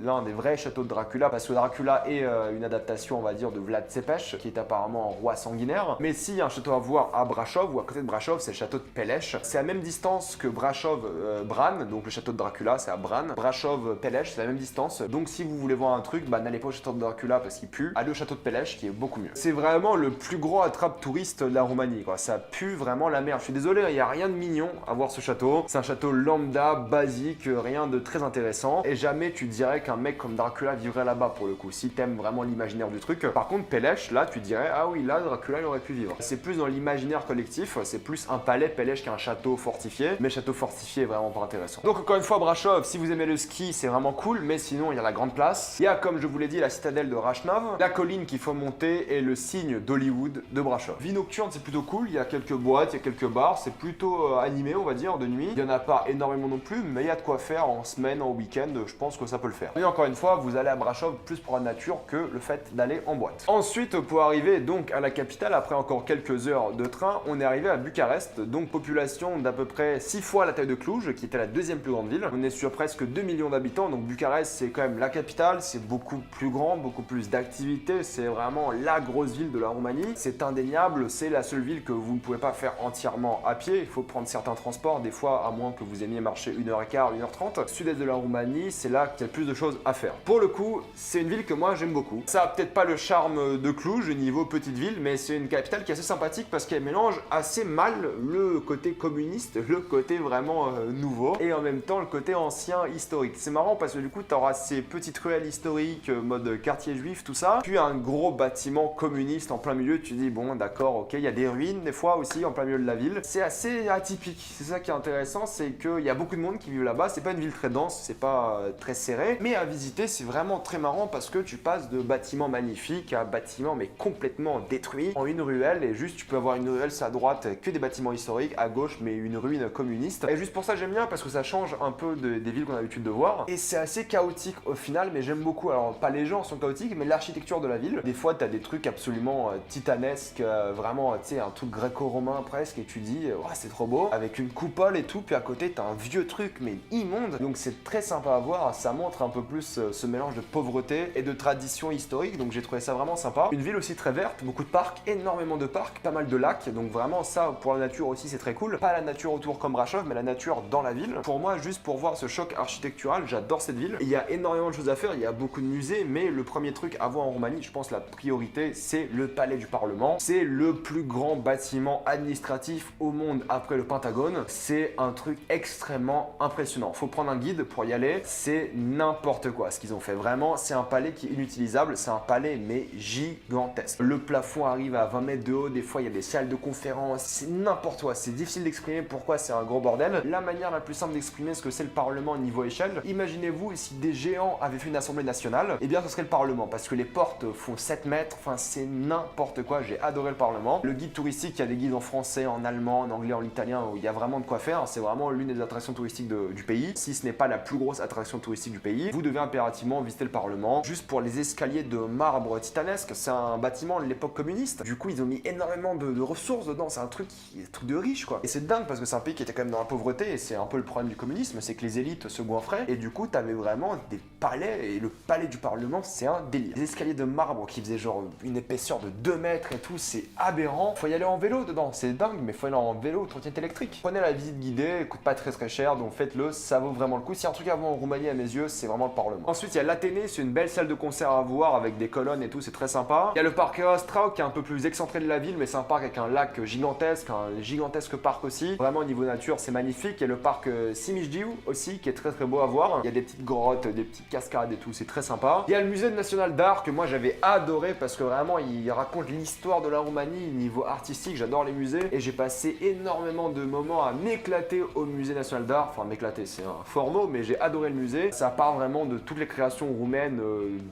l'un des vrais châteaux de Dracula, parce que Dracula est une adaptation on va dire de Vlad Tepes, qui est apparemment un roi sanguinaire. Mais si il y a un château à voir à Brașov ou à côté de Brașov, c'est le château de Peles. C'est à la même distance que Brașov-Bran, donc le château de Dracula c'est à Bran. Brașov-Peles, c'est la même distance. Donc si vous voulez voir un truc, bah n'allez pas au château de Dracula parce qu'il pue, allez au château de Peles qui est beaucoup mieux. C'est vraiment le plus gros attrape touriste de la Roumanie, quoi. Ça pue vraiment la merde. Je suis désolé, il n'y a rien de mignon à voir ce château. C'est un château lambda, basique, rien de très intéressant. Et jamais tu dirais qu'un mec comme Dracula vivrait là-bas pour le coup, si t'aimes vraiment l'imaginaire du truc. Par contre, Peles, là tu dirais, ah oui, là Dracula il aurait pu vivre. C'est plus dans l'imaginaire collectif, c'est plus un palais Peles qu'un château fortifié, mais château fortifié est vraiment pas intéressant. Donc encore une fois, Brașov, si vous aimez le ski, c'est vraiment cool, mais sinon il y a la grande place. Il y a, comme je vous l'ai dit, la citadelle de Rașnov, la colline qu'il faut monter et le signe d'Hollywood de Brașov. Vie nocturne, c'est plutôt cool, il y a quelques boîtes, il y a quelques bars, c'est plutôt animé, on va dire, de nuit. Il y en a pas énormément non plus, mais il y a de quoi faire en semaine, en week-end, je pense que ça peut le faire. Et encore une fois, vous allez à Brașov plus pour la nature que le fait d'aller en boîte. Ensuite, pour arriver donc à la capitale, après encore quelques heures de train, on est arrivé à Bucarest, donc population d'à peu près 6 fois la taille de Cluj, qui était la deuxième plus grande ville. On est sur presque 2 millions d'habitants, donc Bucarest c'est quand même la capitale, c'est beaucoup plus grand, beaucoup plus d'activités, c'est vraiment la grosse ville de la Roumanie. C'est indéniable, c'est la seule ville que vous ne pouvez pas faire entièrement à pied, il faut prendre certains transports, des fois à moins que vous aimiez marcher 1h15, 1h30. Sud-est de la Roumanie, c'est là qu'il y a le plus de choses à faire. Pour le coup, c'est une ville que moi j'aime beaucoup. Ça a peut-être pas le charme de Cluj niveau petite ville, mais c'est une capitale qui est assez sympathique parce qu'elle mélange assez mal le côté communiste, le côté vraiment nouveau, et en même temps le côté ancien historique. C'est marrant parce que du coup tu auras ces petites ruelles historiques mode quartier juif, tout ça, puis un gros bâtiment communiste en plein milieu. Tu dis bon d'accord, ok, il y a des ruines des fois aussi en plein milieu de la ville. C'est assez atypique, c'est ça qui est intéressant, c'est qu'il y a beaucoup de monde qui vit là-bas. C'est pas une ville très dense, c'est pas très serré, mais à visiter c'est vraiment très marrant parce que tu passes de bâtiments magnifiques à bâtiments mais complètement détruits en une ruelle, et juste tu peux avoir une ruelle à droite que des bâtiments historiques, à gauche mais une ruine communiste. Et juste pour ça j'aime bien parce que ça change un peu des villes qu'on a l'habitude de voir, et c'est assez chaotique au final, mais j'aime beaucoup. Alors pas les gens sont chaotiques, mais l'architecture de la ville. Des fois t'as des trucs absolument titanesques, vraiment tu sais un truc gréco-romain presque, et tu dis oh, c'est trop beau, avec une coupole et tout, puis à côté t'as un vieux truc mais immonde, donc c'est très sympa à voir, ça montre un peu plus ce mélange de pauvreté et de tradition historique, donc j'ai trouvé ça vraiment sympa. Une ville aussi très verte, beaucoup de parcs, énormément de parcs, pas mal de lacs, donc vraiment ça pour la nature aussi c'est très cool. Pas la nature autour comme Rachov, mais la nature dans la ville. Pour moi, juste pour voir ce choc architectural, j'adore cette ville. Il y a énormément de choses à faire, il y a beaucoup de musées, mais le premier truc à voir en Roumanie, je pense la priorité, c'est le palais du Parlement. C'est le plus grand bâtiment administratif au monde après le Pentagone. C'est un truc extrêmement impressionnant. Faut prendre un guide pour y aller, c'est n'importe quoi ce qu'ils ont fait. Vraiment, c'est un palais qui est inutilisable, c'est un palais mais gigantesque. Le plafond arrive à 20 mètres de haut, des fois il y a des salles de conférence, c'est n'importe quoi, c'est difficile d'exprimer pourquoi c'est un gros bordel. La manière la plus simple d'exprimer ce que c'est le Parlement niveau échelle, imaginez-vous si des géants avaient fait une assemblée nationale, eh bien ce serait le Parlement, parce que les portes font 7 mètres, enfin c'est n'importe quoi, j'ai adoré le Parlement. Le guide touristique, il y a des guides en français, en allemand, en anglais, en italien, où il y a vraiment de quoi faire, c'est vraiment l'une des attractions touristiques du pays, si ce n'est pas la plus grosse attraction touristique du pays. Vous devez impérativement visiter le Parlement, juste pour les escaliers de marbre titanesque, c'est un bâtiment de l'époque communiste, du coup ils ont mis énormément de ressources dedans, c'est un truc de riche quoi. Et c'est dingue parce que c'est un pays qui était quand même dans la pauvreté, et c'est un peu le problème du communisme, c'est que les élites se goinfraient, et du coup t'avais vraiment des palais, et le palais du Parlement c'est un délire. Les escaliers de marbre qui faisaient genre une épaisseur de 2 mètres et tout, c'est aberrant. Faut y aller en vélo dedans, c'est dingue, mais faut y aller en vélo, trottinette électrique. Prenez la visite guidée, elle coûte pas très cher, donc faites-le, ça vaut vraiment le coup. S'il y a un truc à voir en Roumanie à mes yeux, c'est vraiment le Parlement. Ensuite il y a l'Athénée, c'est une belle salle de concert à voir avec des colonnes et tout, c'est très sympa. Il y a le parc Straub qui est un peu plus excentré de la ville, mais c'est un parc avec un lac gigantesque, un gigantesque parc aussi. Vraiment au niveau nature, c'est magnifique. Il y a le parc Simijdiu aussi qui est très beau à voir. Il y a des petites grottes, des petites cascades et tout, c'est très sympa. Il y a le musée national d'art que moi j'avais adoré parce que vraiment il raconte l'histoire de la Roumanie niveau artistique. J'adore les musées et j'ai passé énormément de moments à m'éclater au musée national d'art. Enfin m'éclater, c'est un fort mot, mais j'ai adoré le musée. Ça parle vraiment de toutes les créations roumaines,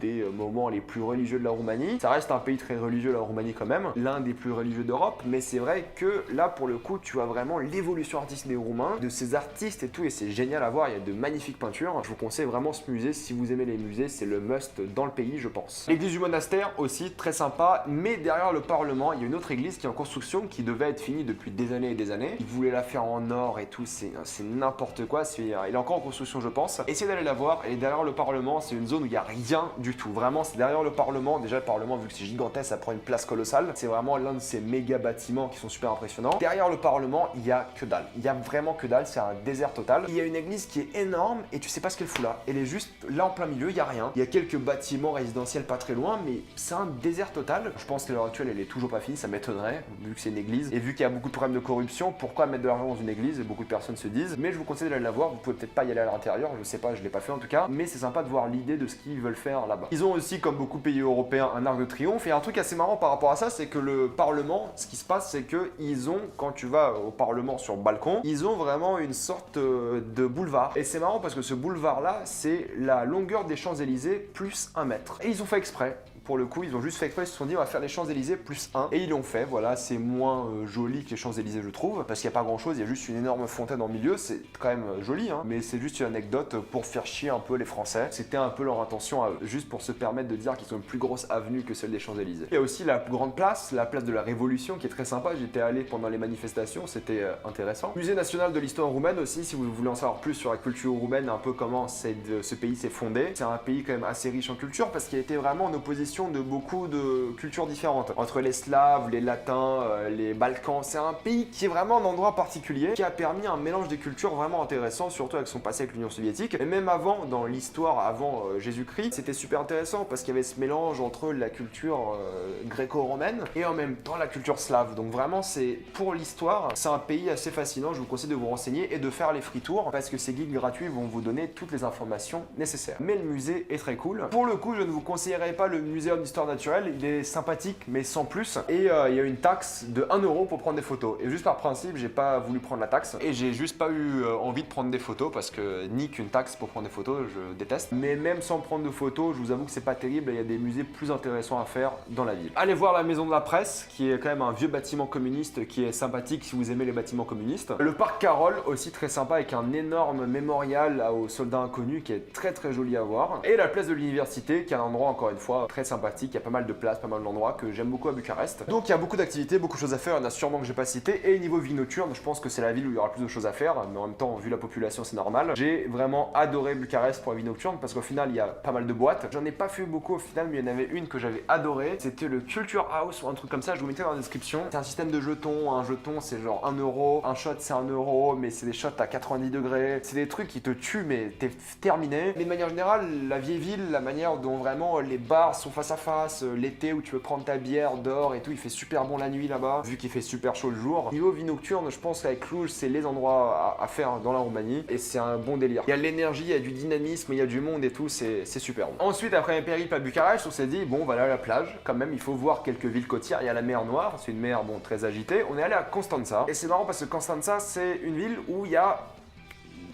des moments les plus religieux de la Roumanie. Ça reste un pays très religieux la Roumanie quand même, l'un des plus religieux d'Europe, mais c'est vrai que là pour le coup tu vois vraiment l'évolution artistique des Roumains, de ces artistes et tout, et c'est génial à voir. Il y a de magnifiques peintures. Je vous conseille vraiment ce musée, si vous aimez les musées, c'est le must dans le pays je pense. L'église du monastère aussi très sympa, mais derrière le Parlement il y a une autre église qui est en construction, qui devait être finie depuis des années et des années. Ils voulaient la faire en or et tout, c'est n'importe quoi. Il est encore en construction je pense. Essayez d'aller la voir. Elle est derrière le Parlement, c'est une zone où il n'y a rien du tout, vraiment c'est derrière le Parlement. Déjà le Parlement, vu que c'est gigantesque, ça prend une place colossale, c'est vraiment l'un de ces méga bâtiments qui sont super impressionnants. Derrière le Parlement il y a que dalle, il y a vraiment que dalle, c'est un désert total. Il y a une église qui est énorme et tu sais pas ce qu'elle fout là, elle est juste là en plein milieu, il y a rien. Il y a quelques bâtiments résidentiels pas très loin, mais c'est un désert total. Je pense qu'à l'heure actuelle elle est toujours pas finie, ça m'étonnerait vu que c'est une église et vu qu'il y a beaucoup de problèmes de corruption. Pourquoi mettre de l'argent dans une église? Et beaucoup de personnes se disent, mais je vous conseille d'aller la voir. Vous pouvez peut-être pas y aller à l'intérieur, je sais pas, je l'ai pas fait en tout cas, mais c'est sympa de voir l'idée de ce qu'ils veulent faire là-bas. Ils ont aussi, comme beaucoup de pays européens, un arc de triomphe, et un truc assez marrant par rapport à ça, c'est que le Parlement, ce qui se passe, c'est que ils ont, quand tu vas au Parlement sur le balcon, ils ont vraiment une sorte de boulevard. Et c'est marrant parce que ce boulevard-là, c'est la longueur des Champs-Élysées plus 1 mètre. Et ils ont fait exprès. Pour le coup, ils ont juste fait exprès, ils se sont dit on va faire les Champs-Élysées plus 1. Et ils l'ont fait, voilà, c'est moins joli que les Champs-Élysées je trouve, parce qu'il n'y a pas grand chose, il y a juste une énorme fontaine en milieu, c'est quand même joli, hein, mais c'est juste une anecdote pour faire chier un peu les Français. C'était un peu leur intention à eux, juste pour se permettre de dire qu'ils ont une plus grosse avenue que celle des Champs-Élysées. Il y a aussi la grande place, la place de la Révolution, qui est très sympa, j'étais allé pendant les manifestations, c'était intéressant. Musée national de l'histoire roumaine aussi, si vous voulez en savoir plus sur la culture roumaine, un peu comment ce pays s'est fondé. C'est un pays quand même assez riche en culture, parce qu'il a été vraiment en opposition de beaucoup de cultures différentes, entre les Slaves, les Latins, les Balkans. C'est un pays qui est vraiment un endroit particulier, qui a permis un mélange des cultures vraiment intéressant, surtout avec son passé avec l'Union soviétique. Et même avant, dans l'histoire avant Jésus-Christ, c'était super intéressant parce qu'il y avait ce mélange entre la culture gréco-romaine et en même temps la culture slave. Donc vraiment, c'est pour l'histoire, c'est un pays assez fascinant. Je vous conseille de vous renseigner et de faire les free tours parce que ces guides gratuits vont vous donner toutes les informations nécessaires. Mais le musée est très cool. Pour le coup, je ne vous conseillerais pas le muséum d'histoire naturelle, il est sympathique mais sans plus, et il y a une taxe de 1 euro pour prendre des photos, et juste par principe j'ai pas voulu prendre la taxe, et j'ai juste pas eu envie de prendre des photos parce que nique une taxe pour prendre des photos, je déteste. Mais même sans prendre de photos, je vous avoue que c'est pas terrible, il y a des musées plus intéressants à faire dans la ville. Allez voir la maison de la presse, qui est quand même un vieux bâtiment communiste qui est sympathique si vous aimez les bâtiments communistes. Le parc Carole aussi très sympa avec un énorme mémorial aux soldats inconnus qui est très joli à voir, et la place de l'université qui est un endroit encore une fois très sympathique, il y a pas mal de places, pas mal d'endroits que j'aime beaucoup à Bucarest. Donc il y a beaucoup d'activités, beaucoup de choses à faire, il y en a sûrement que j'ai pas cité. Et niveau vie nocturne, je pense que c'est la ville où il y aura plus de choses à faire, mais en même temps, vu la population, c'est normal. J'ai vraiment adoré Bucarest pour la vie nocturne parce qu'au final, il y a pas mal de boîtes. J'en ai pas fait beaucoup au final, mais il y en avait une que j'avais adoré. C'était le Culture House ou un truc comme ça, je vous mettais dans la description. C'est un système de jetons, un jeton c'est genre 1 euro, un shot c'est 1 euro, mais c'est des shots à 90 degrés. C'est des trucs qui te tuent, mais t'es terminé. Mais de manière générale, la vieille ville, la manière dont vraiment les bars sont face à face, l'été où tu peux prendre ta bière dehors et tout, il fait super bon la nuit là-bas, vu qu'il fait super chaud le jour. Niveau vie nocturne, je pense qu'avec Cluj, c'est les endroits à faire dans la Roumanie et c'est un bon délire. Il y a l'énergie, il y a du dynamisme, il y a du monde et tout, c'est superbe. Ensuite, après un périple à Bucarest, on s'est dit, bon, voilà la plage, quand même, il faut voir quelques villes côtières. Il y a la mer Noire, c'est une mer, bon, très agitée. On est allé à Constanța et c'est marrant parce que Constanța, c'est une ville où il y a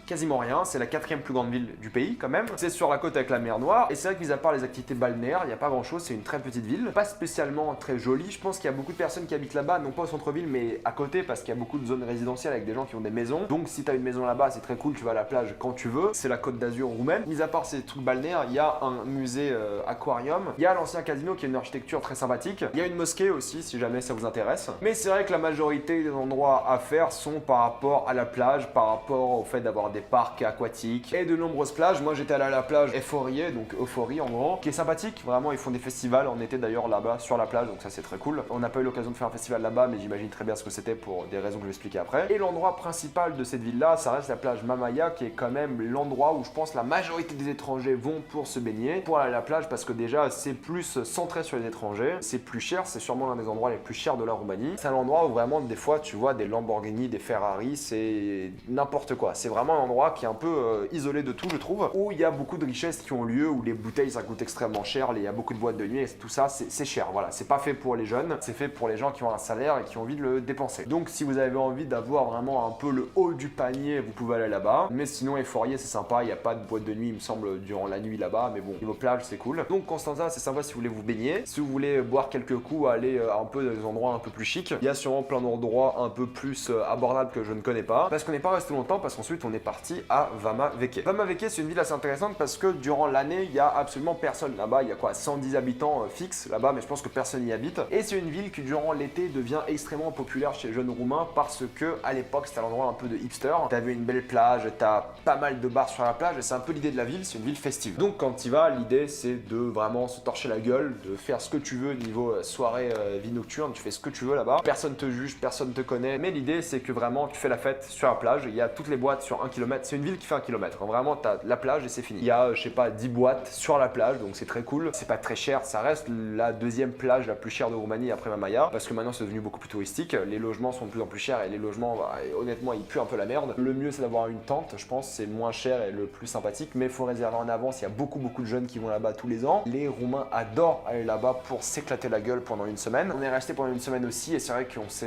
quasiment rien, c'est la 4e plus grande ville du pays quand même. C'est sur la côte avec la mer Noire et c'est vrai que mis à part les activités balnéaires, il n'y a pas grand chose, c'est une très petite ville, pas spécialement très jolie. Je pense qu'il y a beaucoup de personnes qui habitent là-bas, non pas au centre-ville mais à côté parce qu'il y a beaucoup de zones résidentielles avec des gens qui ont des maisons. Donc si tu as une maison là-bas, c'est très cool, tu vas à la plage quand tu veux. C'est la côte d'Azur roumaine. Mis à part ces trucs balnéaires, il y a un musée aquarium, il y a l'ancien casino qui a une architecture très sympathique. Il y a une mosquée aussi si jamais ça vous intéresse. Mais c'est vrai que la majorité des endroits à faire sont par rapport à la plage, par rapport au fait d'avoir des parcs aquatiques et de nombreuses plages. Moi j'étais allé à la plage Euphorie, donc Euphorie en gros, qui est sympathique, vraiment ils font des festivals en été d'ailleurs là-bas sur la plage, donc ça c'est très cool. On n'a pas eu l'occasion de faire un festival là-bas, mais j'imagine très bien ce que c'était pour des raisons que je vais expliquer après. Et l'endroit principal de cette ville là, ça reste la plage Mamaia, qui est quand même l'endroit où je pense la majorité des étrangers vont pour se baigner, pour aller à la plage, parce que déjà c'est plus centré sur les étrangers, c'est plus cher, c'est sûrement l'un des endroits les plus chers de la Roumanie. C'est un endroit où vraiment des fois tu vois des Lamborghini, des Ferrari, c'est n'importe quoi. C'est vraiment un endroit qui est un peu isolé de tout je trouve, où il y a beaucoup de richesses qui ont lieu, où les bouteilles ça coûte extrêmement cher, il y a beaucoup de boîtes de nuit et tout ça c'est cher, voilà, c'est pas fait pour les jeunes, c'est fait pour les gens qui ont un salaire et qui ont envie de le dépenser. Donc si vous avez envie d'avoir vraiment un peu le haut du panier, vous pouvez aller là-bas, mais sinon Euphorie c'est sympa, il n'y a pas de boîte de nuit il me semble durant la nuit là-bas, mais bon, niveau plage c'est cool. Donc Constanța c'est sympa si vous voulez vous baigner, si vous voulez boire quelques coups, aller un peu dans des endroits un peu plus chics, il y a sûrement plein d'endroits un peu plus abordables que je ne connais pas, parce qu'on n'est pas resté longtemps, parce qu'ensuite on est parti à Vama Veche. Vama Veche c'est une ville assez intéressante parce que durant l'année il y a absolument personne là-bas, il y a quoi 110 habitants fixes là-bas, mais je pense que personne n'y habite, et c'est une ville qui durant l'été devient extrêmement populaire chez les jeunes roumains parce que à l'époque c'était un endroit un peu de hipster, t'avais une belle plage, t'as pas mal de bars sur la plage et c'est un peu l'idée de la ville, c'est une ville festive. Donc quand tu y vas, l'idée c'est de vraiment se torcher la gueule, de faire ce que tu veux niveau soirée, vie nocturne, tu fais ce que tu veux là-bas, personne te juge, personne te connaît, mais l'idée c'est que vraiment tu fais la fête sur la plage, il y a toutes les boîtes sur 1 km, c'est une ville qui fait 1 km, vraiment t'as la plage et c'est fini. Il y a je sais pas 10 boîtes sur la plage, donc c'est très cool, c'est pas très cher, ça reste la deuxième plage la plus chère de Roumanie après Mamaia, parce que maintenant c'est devenu beaucoup plus touristique, les logements sont de plus en plus chers et les logements bah, honnêtement ils puent un peu la merde. Le mieux c'est d'avoir une tente, je pense, c'est moins cher et le plus sympathique, mais il faut réserver en avance, il y a beaucoup de jeunes qui vont là-bas tous les ans. Les Roumains adorent aller là-bas pour s'éclater la gueule pendant une semaine. On est resté pendant une semaine aussi et c'est vrai qu'on s'est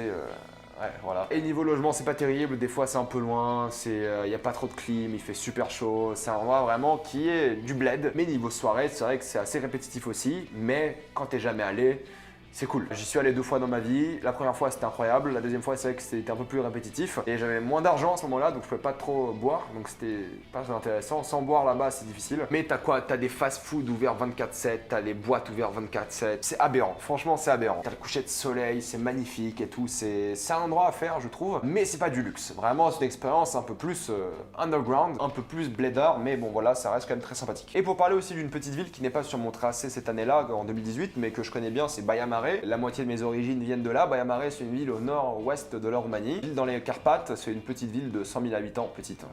ouais, voilà. Et niveau logement, c'est pas terrible, des fois c'est un peu loin, y a pas trop de clim, il fait super chaud, c'est un endroit vraiment qui est du bled. Mais niveau soirée, c'est vrai que c'est assez répétitif aussi, mais quand t'es jamais allé, c'est cool. J'y suis allé 2 fois dans ma vie. La première fois c'était incroyable, la deuxième fois c'est vrai que c'était un peu plus répétitif et j'avais moins d'argent à ce moment-là donc je pouvais pas trop boire donc c'était pas très intéressant. Sans boire là-bas c'est difficile. Mais t'as quoi? T'as des fast-food ouverts 24/7, t'as des boîtes ouvertes 24/7. C'est aberrant, franchement c'est aberrant. T'as le coucher de soleil, c'est magnifique et tout. C'est un endroit à faire je trouve, mais c'est pas du luxe. Vraiment c'est une expérience un peu plus underground, un peu plus blédard, mais bon voilà ça reste quand même très sympathique. Et pour parler aussi d'une petite ville qui n'est pas sur mon tracé cette année-là en 2018 mais que je connais bien, c'est Baia Mare. La moitié de mes origines viennent de là. Baia Mare, c'est une ville au nord-ouest de la Roumanie. Ville dans les Carpates, c'est une petite ville de 100 000 habitants. Petite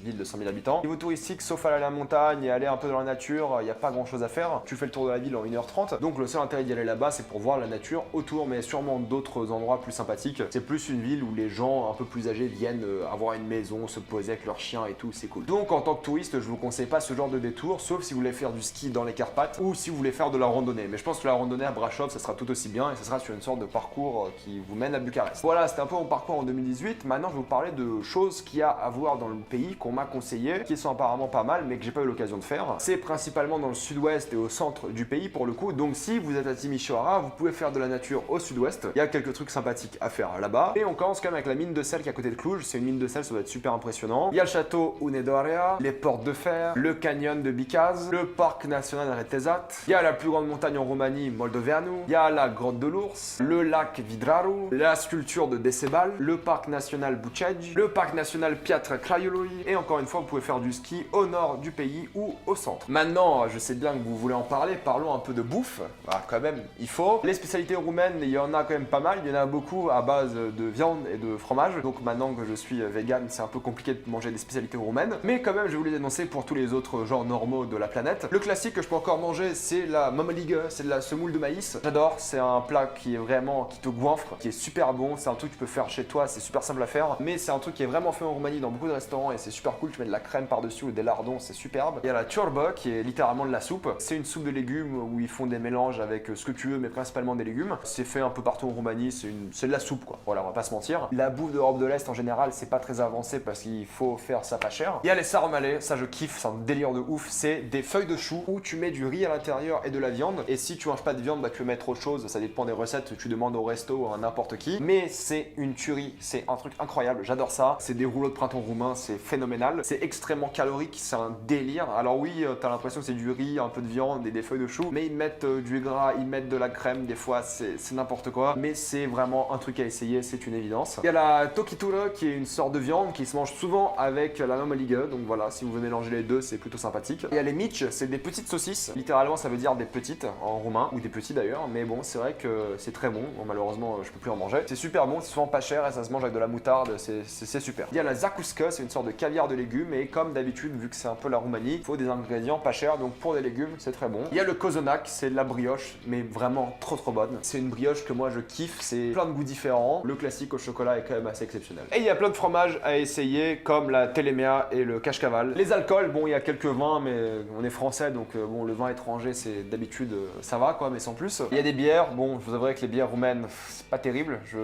ville de 100 000 habitants. Niveau touristique, sauf aller à la montagne et aller un peu dans la nature, il n'y a pas grand chose à faire. Tu fais le tour de la ville en 1h30. Donc le seul intérêt d'y aller là-bas, c'est pour voir la nature autour, mais sûrement d'autres endroits plus sympathiques. C'est plus une ville où les gens un peu plus âgés viennent avoir une maison, se poser avec leurs chiens et tout, c'est cool. Donc en tant que touriste, je vous conseille pas ce genre de détour, sauf si vous voulez faire du ski dans les Carpates ou si vous voulez faire de la randonnée. Mais je pense que la randonnée à Brasov, ça sera tout aussi bien et ça sera sur une sorte de parcours qui vous mène à Bucarest. Voilà, c'était un peu mon parcours en 2018. Maintenant, je vais vous parler de choses qu'il y a à voir dans le pays qu'on qu'on m'a conseillé, qui sont apparemment pas mal, mais que j'ai pas eu l'occasion de faire. C'est principalement dans le sud-ouest et au centre du pays pour le coup. Donc si vous êtes à Timisoara, vous pouvez faire de la nature au sud-ouest. Il y a quelques trucs sympathiques à faire là-bas. Et on commence quand même avec la mine de sel qui est à côté de Cluj. C'est une mine de sel, ça doit être super impressionnant. Il y a le château Hunedoara, les portes de fer, le canyon de Bicaz, le parc national Retezat. Il y a la plus grande montagne en Roumanie, Moldoveanu. Il y a la grotte de l'ours, le lac Vidraru, la sculpture de Decebal, le parc national Bucegi, le parc national Piatra Craiului. Et encore une fois, vous pouvez faire du ski au nord du pays ou au centre. Maintenant, je sais bien que vous voulez en parler, parlons un peu de bouffe. Bah, quand même, il faut. Les spécialités roumaines, il y en a quand même pas mal. Il y en a beaucoup à base de viande et de fromage. Donc maintenant que je suis vegan, c'est un peu compliqué de manger des spécialités roumaines. Mais quand même, je vais vous les dénoncer pour tous les autres genres normaux de la planète. Le classique que je peux encore manger, c'est la mamaligă, c'est de la semoule de maïs. J'adore, c'est un plat qui est vraiment, qui te goinfre, qui est super bon. C'est un truc que tu peux faire chez toi, c'est super simple à faire. Mais c'est un truc qui est vraiment fait en Roumanie dans beaucoup de restaurants et c'est super cool. Tu mets de la crème par-dessus ou des lardons, c'est superbe. Il y a la ciorba qui est littéralement de la soupe. C'est une soupe de légumes où ils font des mélanges avec ce que tu veux, mais principalement des légumes. C'est fait un peu partout en Roumanie, c'est de la soupe quoi. Voilà, on va pas se mentir. La bouffe d'Europe de l'Est en général, c'est pas très avancé parce qu'il faut faire ça pas cher. Il y a les sarmalais, ça je kiffe, c'est un délire de ouf. C'est des feuilles de chou où tu mets du riz à l'intérieur et de la viande. Et si tu manges pas de viande, bah tu peux mettre autre chose. Ça dépend des recettes, tu demandes au resto ou à n'importe qui. Mais c'est une tuerie, c'est un truc incroyable. J'adore ça. C'est des rouleaux de printemps roumain, c'est phénoménal. C'est extrêmement calorique, c'est un délire. Alors oui, t'as l'impression que c'est du riz, un peu de viande et des feuilles de chou, mais ils mettent du gras, ils mettent de la crème, des fois c'est n'importe quoi, mais c'est vraiment un truc à essayer, c'est une évidence. Il y a la tokitura qui est une sorte de viande qui se mange souvent avec la mamaligă, donc voilà, si vous voulez mélanger les deux, c'est plutôt sympathique. Il y a les mici, c'est des petites saucisses, littéralement ça veut dire des petites en roumain, ou des petits d'ailleurs, mais bon, c'est vrai que c'est très bon. Bon, malheureusement je peux plus en manger. C'est super bon, c'est souvent pas cher et ça se mange avec de la moutarde, c'est super. Il y a la zakuska, c'est une sorte de caviar de légumes et comme d'habitude, vu que c'est un peu la Roumanie, il faut des ingrédients pas chers, donc pour des légumes, c'est très bon. Il y a le kozonak, c'est de la brioche, mais vraiment trop bonne. C'est une brioche que moi je kiffe, c'est plein de goûts différents. Le classique au chocolat est quand même assez exceptionnel. Et il y a plein de fromages à essayer, comme la telemea et le cachecaval. Les alcools, bon, il y a quelques vins, mais on est français, donc bon, le vin étranger, c'est d'habitude, ça va quoi, mais sans plus. Il y a des bières, bon, je vous avouerai que les bières roumaines, c'est pas terrible, je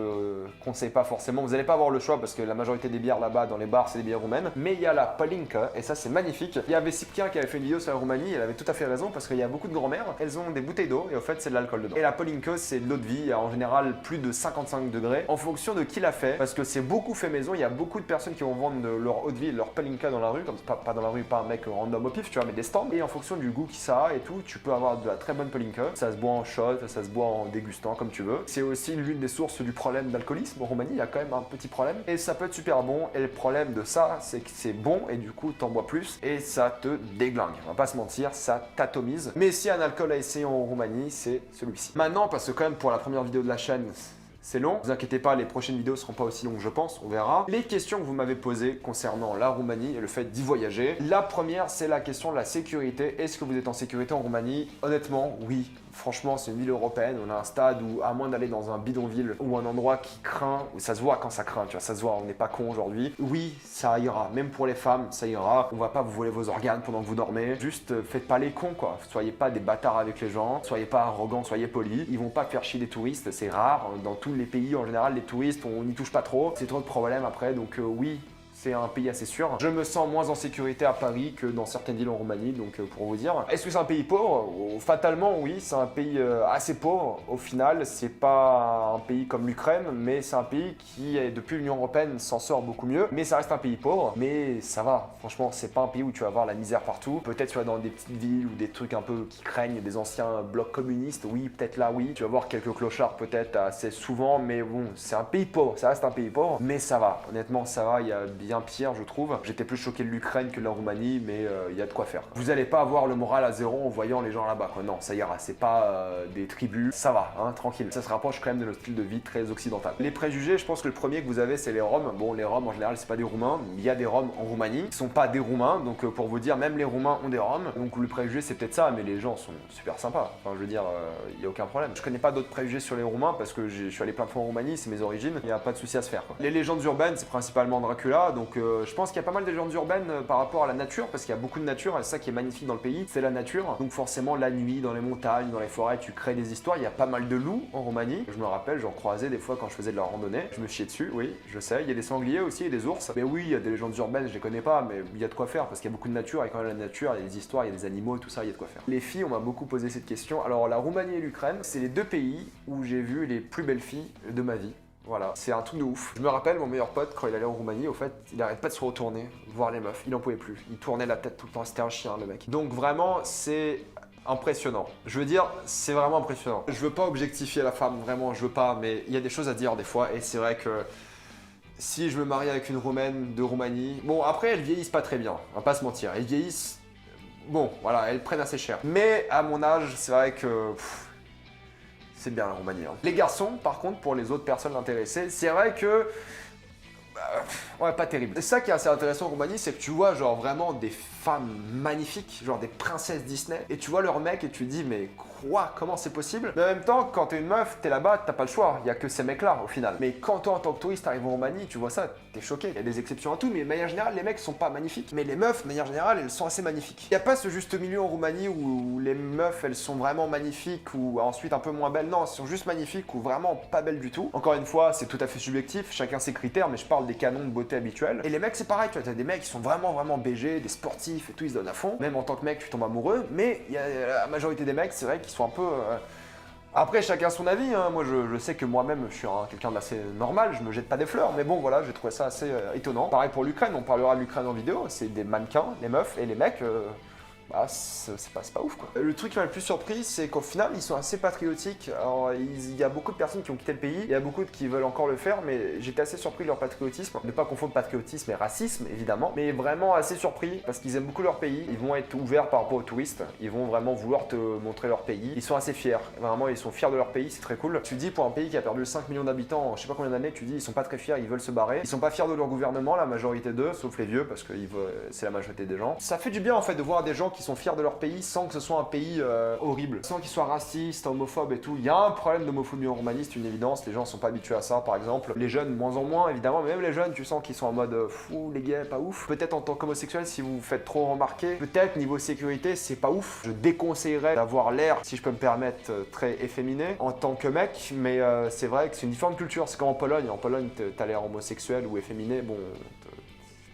conseille pas forcément. Vous allez pas avoir le choix parce que la majorité des bières là-bas dans les bars, c'est des bières roumaines. Mais il y a la palinka, et ça c'est magnifique. Il y avait Cyprien qui avait fait une vidéo sur la Roumanie, elle avait tout à fait raison parce qu'il y a beaucoup de grand-mères, elles ont des bouteilles d'eau et au fait c'est de l'alcool dedans. Et la palinka c'est de l'eau de vie, en général plus de 55 degrés, en fonction de qui l'a fait, parce que c'est beaucoup fait maison, il y a beaucoup de personnes qui vont vendre leur eau de vie, leur palinka dans la rue, comme pas dans la rue, pas un mec random au pif, tu vois, mais des stands, et en fonction du goût qui ça a et tout, tu peux avoir de la très bonne palinka. Ça se boit en shot, ça se boit en dégustant comme tu veux. C'est aussi l'une des sources du problème d'alcoolisme en Roumanie, il y a quand même un petit problème, et ça peut être super bon, et le problème de ça, c'est que c'est bon, et du coup t'en bois plus, et ça te déglingue, on va pas se mentir, ça t'atomise. Mais si un alcool à essayer en Roumanie, c'est celui-ci. Maintenant, parce que quand même pour la première vidéo de la chaîne, c'est long, ne vous inquiétez pas, les prochaines vidéos seront pas aussi longues je pense, on verra. Les questions que vous m'avez posées concernant la Roumanie et le fait d'y voyager. La première, c'est la question de la sécurité. Est-ce que vous êtes en sécurité en Roumanie? Honnêtement, oui. Franchement, c'est une ville européenne, on a un stade où, à moins d'aller dans un bidonville ou un endroit qui craint, où ça se voit quand ça craint, tu vois, ça se voit, on n'est pas con aujourd'hui. Oui, ça ira, même pour les femmes, ça ira. On va pas vous voler vos organes pendant que vous dormez. Juste, faites pas les cons, quoi. Soyez pas des bâtards avec les gens, soyez pas arrogants, soyez polis. Ils vont pas faire chier des touristes, c'est rare. Dans tous les pays, en général, les touristes, on n'y touche pas trop. C'est trop de problèmes après, donc oui. C'est un pays assez sûr. Je me sens moins en sécurité à Paris que dans certaines villes en Roumanie, donc pour vous dire. Est-ce que c'est un pays pauvre? Fatalement, oui, c'est un pays assez pauvre. Au final, c'est pas un pays comme l'Ukraine, mais c'est un pays qui, depuis l'Union Européenne, s'en sort beaucoup mieux. Mais ça reste un pays pauvre, mais ça va. Franchement, c'est pas un pays où tu vas voir la misère partout. Peut-être tu vas dans des petites villes ou des trucs un peu qui craignent, des anciens blocs communistes, oui, peut-être là, oui. Tu vas voir quelques clochards peut-être assez souvent, mais bon, c'est un pays pauvre, ça reste un pays pauvre, mais ça va. Honnêtement, ça va, il y a bien pire je trouve. J'étais plus choqué de l'Ukraine que de la Roumanie, mais il y a de quoi faire. Vous allez pas avoir le moral à zéro en voyant les gens là-bas, quoi. Non, ça ira, c'est pas des tribus, ça va, hein, tranquille. Ça se rapproche quand même de notre style de vie très occidental. Les préjugés, je pense que le premier que vous avez, c'est les Roms. Bon, les Roms en général, c'est pas des Roumains, il y a des Roms en Roumanie, qui sont pas des Roumains, donc pour vous dire, même les Roumains ont des Roms, donc le préjugé c'est peut-être ça, mais les gens sont super sympas. Enfin, je veux dire, il y a aucun problème. Je connais pas d'autres préjugés sur les Roumains parce que je suis allé plein de fois en Roumanie, c'est mes origines, il y a pas de souci à se faire, quoi. Les légendes urbaines, c'est principalement Dracula, Donc je pense qu'il y a pas mal de légendes urbaines par rapport à la nature, parce qu'il y a beaucoup de nature, et c'est ça qui est magnifique dans le pays, c'est la nature. Donc forcément la nuit, dans les montagnes, dans les forêts, tu crées des histoires. Il y a pas mal de loups en Roumanie. Je me rappelle, j'en croisais des fois quand je faisais de la randonnée. Je me chiais dessus, oui, je sais. Il y a des sangliers aussi et des ours. Mais oui, il y a des légendes urbaines, je les connais pas, mais il y a de quoi faire, parce qu'il y a beaucoup de nature, et quand même la nature, il y a des histoires, il y a des animaux, tout ça, il y a de quoi faire. Les filles, on m'a beaucoup posé cette question. Alors la Roumanie et l'Ukraine, c'est les deux pays où j'ai vu les plus belles filles de ma vie. Voilà, c'est un truc de ouf. Je me rappelle, mon meilleur pote, quand il allait en Roumanie, au fait, il arrête pas de se retourner, voir les meufs. Il en pouvait plus. Il tournait la tête tout le temps. C'était un chien, le mec. Donc vraiment, c'est impressionnant. Je veux dire, c'est vraiment impressionnant. Je veux pas objectifier la femme, vraiment, je veux pas, mais il y a des choses à dire des fois, et c'est vrai que si je me marie avec une Roumaine de Roumanie, bon, après, elles vieillissent pas très bien, on va pas se mentir. Elles vieillissent, bon, voilà, elles prennent assez cher. Mais à mon âge, c'est vrai que c'est bien la Roumanie. Hein. Les garçons, par contre, pour les autres personnes intéressées, c'est vrai que ouais, pas terrible. C'est ça qui est assez intéressant en Roumanie, c'est que tu vois genre vraiment des femmes magnifiques, genre des princesses Disney, et tu vois leur mec et tu te dis mais quoi, comment c'est possible? Mais en même temps, quand t'es une meuf, t'es là-bas, t'as pas le choix, il y a que ces mecs-là au final. Mais quand toi en tant que touriste arrives en Roumanie, tu vois ça, t'es choqué. Il y a des exceptions à tout, mais de manière générale, les mecs sont pas magnifiques. Mais les meufs, de manière générale, elles sont assez magnifiques. Il y a pas ce juste milieu en Roumanie où les meufs, elles sont vraiment magnifiques ou ensuite un peu moins belles. Non, elles sont juste magnifiques ou vraiment pas belles du tout. Encore une fois, c'est tout à fait subjectif, chacun ses critères, mais je parle des canons de beauté habituels. Et les mecs, c'est pareil, tu vois, t'as des mecs qui sont vraiment BG, des sportifs et tout, ils se donnent à fond. Même en tant que mec, tu tombes amoureux, mais il y a la majorité des mecs, c'est vrai qu'ils sont un peu... Après, chacun son avis, hein. Moi je sais que moi-même je suis quelqu'un d'assez normal, je me jette pas des fleurs, mais bon voilà, j'ai trouvé ça assez étonnant. Pareil pour l'Ukraine, on parlera de l'Ukraine en vidéo, c'est des mannequins, les meufs et les mecs, bah c'est pas ouf quoi. Le truc qui m'a le plus surpris, c'est qu'au final ils sont assez patriotiques. Alors il y a beaucoup de personnes qui ont quitté le pays, il y a beaucoup qui veulent encore le faire, mais j'étais assez surpris de leur patriotisme. Ne pas confondre patriotisme et racisme évidemment, mais vraiment assez surpris parce qu'ils aiment beaucoup leur pays, ils vont être ouverts par rapport aux touristes, ils vont vraiment vouloir te montrer leur pays, ils sont assez fiers, vraiment ils sont fiers de leur pays, c'est très cool. Tu dis pour un pays qui a perdu 5 millions d'habitants en je sais pas combien d'années, tu dis ils sont pas très fiers, ils veulent se barrer, ils sont pas fiers de leur gouvernement, la majorité d'eux, sauf les vieux parce que c'est la majorité des gens. Ça fait du bien en fait de voir des gens qui sont fiers de leur pays sans que ce soit un pays horrible, sans qu'ils soient racistes, homophobes et tout. Il y a un problème d'homophobie en Roumanie, c'est une évidence, les gens sont pas habitués à ça par exemple. Les jeunes, moins en moins évidemment, mais même les jeunes, tu sens qu'ils sont en mode fou, les gays, pas ouf. Peut-être en tant qu'homosexuel, si vous vous faites trop remarquer, peut-être niveau sécurité, c'est pas ouf. Je déconseillerais d'avoir l'air, si je peux me permettre, très efféminé en tant que mec, mais c'est vrai que c'est une différente culture. C'est comme en Pologne. En Pologne, t'as l'air homosexuel ou efféminé, bon...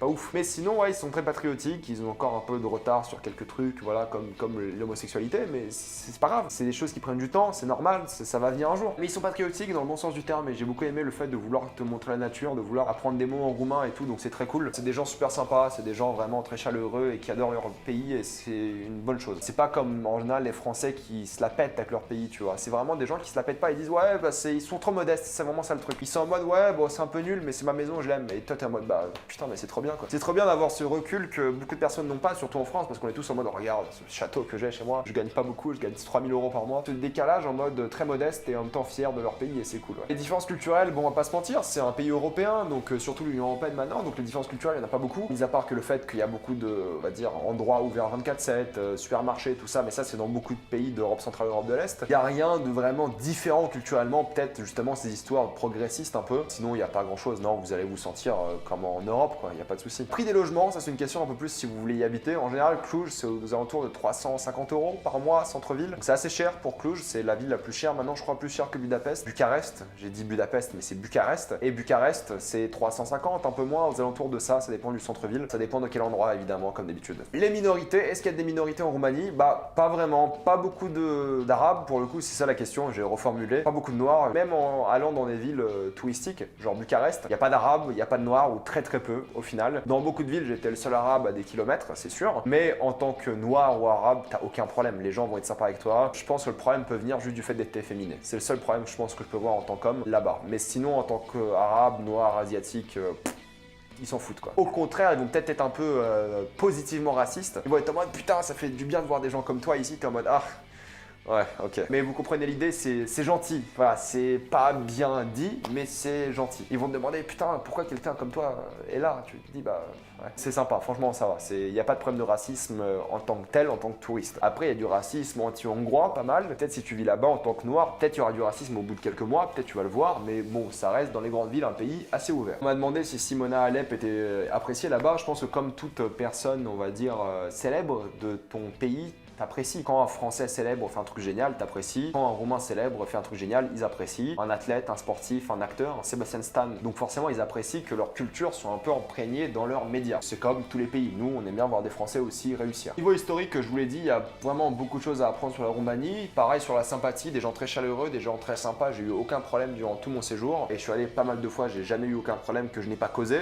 pas ouf. Mais sinon, ouais, ils sont très patriotiques, ils ont encore un peu de retard sur quelques trucs, voilà, comme l'homosexualité, mais c'est pas grave. C'est des choses qui prennent du temps, c'est normal, ça va venir un jour. Mais ils sont patriotiques dans le bon sens du terme, et j'ai beaucoup aimé le fait de vouloir te montrer la nature, de vouloir apprendre des mots en roumain et tout, donc c'est très cool. C'est des gens super sympas, c'est des gens vraiment très chaleureux et qui adorent leur pays, et c'est une bonne chose. C'est pas comme en général les Français qui se la pètent avec leur pays, tu vois. C'est vraiment des gens qui se la pètent pas, ils disent ouais, bah ils sont trop modestes, c'est vraiment ça le truc. Ils sont en mode ouais, bon, c'est un peu nul, mais c'est ma maison, je l'aime. Et toi, t'es en mode bah putain, mais c'est trop bien quoi. C'est trop bien d'avoir ce recul que beaucoup de personnes n'ont pas, surtout en France, parce qu'on est tous en mode oh, regarde ce château que j'ai chez moi, je gagne pas beaucoup, je gagne 3000 € par mois. Ce décalage en mode très modeste et en même temps fier de leur pays, et c'est cool. Ouais. Les différences culturelles, bon, on va pas se mentir, c'est un pays européen, donc surtout l'Union européenne maintenant, donc les différences culturelles, il n'y en a pas beaucoup, mis à part que le fait qu'il y a beaucoup de, on va dire, endroits ouverts 24/7, supermarchés, tout ça, mais ça c'est dans beaucoup de pays d'Europe centrale, Europe de l'Est. Il n'y a rien de vraiment différent culturellement, peut-être justement ces histoires progressistes un peu, sinon il n'y a pas grand chose, non, vous allez vous sentir comme en Europe, quoi, il n'y a pas de souci. Prix des logements, ça c'est une question un peu plus si vous voulez y habiter. En général, Cluj, c'est aux alentours de 350 € par mois, centre-ville. Donc c'est assez cher pour Cluj, c'est la ville la plus chère, maintenant je crois plus chère que Budapest. Bucarest, j'ai dit Budapest, mais c'est Bucarest. Et Bucarest, c'est 350, un peu moins, aux alentours de ça dépend du centre-ville. Ça dépend de quel endroit, évidemment, comme d'habitude. Les minorités, est-ce qu'il y a des minorités en Roumanie? Bah, pas vraiment. Pas beaucoup d'arabes, pour le coup, c'est ça la question, j'ai reformulé. Pas beaucoup de noirs, même en allant dans des villes touristiques, genre Bucarest, il n'y a pas d'arabes, il n'y a pas de noirs, ou très peu, au final. Dans beaucoup de villes, j'étais le seul arabe à des kilomètres, c'est sûr. Mais en tant que noir ou arabe, t'as aucun problème. Les gens vont être sympas avec toi. Je pense que le problème peut venir juste du fait d'être efféminé. C'est le seul problème, je pense, que je peux voir en tant qu'homme là-bas. Mais sinon, en tant qu'arabe, noir, asiatique, ils s'en foutent quoi. Au contraire, ils vont peut-être être un peu positivement racistes. Ils vont être en mode putain, ça fait du bien de voir des gens comme toi ici. T'es en mode ah. Ouais, ok. Mais vous comprenez l'idée, c'est gentil. Voilà, c'est pas bien dit, mais c'est gentil. Ils vont te demander, putain, pourquoi quelqu'un comme toi est là? Tu te dis, bah, ouais. C'est sympa, franchement, ça va. Il n'y a pas de problème de racisme en tant que tel, en tant que touriste. Après, il y a du racisme anti-hongrois, pas mal. Peut-être si tu vis là-bas en tant que noir, peut-être il y aura du racisme au bout de quelques mois, peut-être tu vas le voir, mais bon, ça reste dans les grandes villes un pays assez ouvert. On m'a demandé si Simona Alep était appréciée là-bas. Je pense que comme toute personne, on va dire, célèbre de ton pays, t'apprécies. Quand un Français célèbre fait un truc génial, t'apprécies. Quand un Roumain célèbre fait un truc génial, ils apprécient. Un athlète, un sportif, un acteur, un Sébastien Stan. Donc forcément, ils apprécient que leur culture soit un peu imprégnée dans leurs médias. C'est comme tous les pays. Nous, on aime bien voir des Français aussi réussir. Niveau historique, je vous l'ai dit, il y a vraiment beaucoup de choses à apprendre sur la Roumanie. Pareil sur la sympathie, des gens très chaleureux, des gens très sympas. J'ai eu aucun problème durant tout mon séjour. Et je suis allé pas mal de fois, j'ai jamais eu aucun problème que je n'ai pas causé.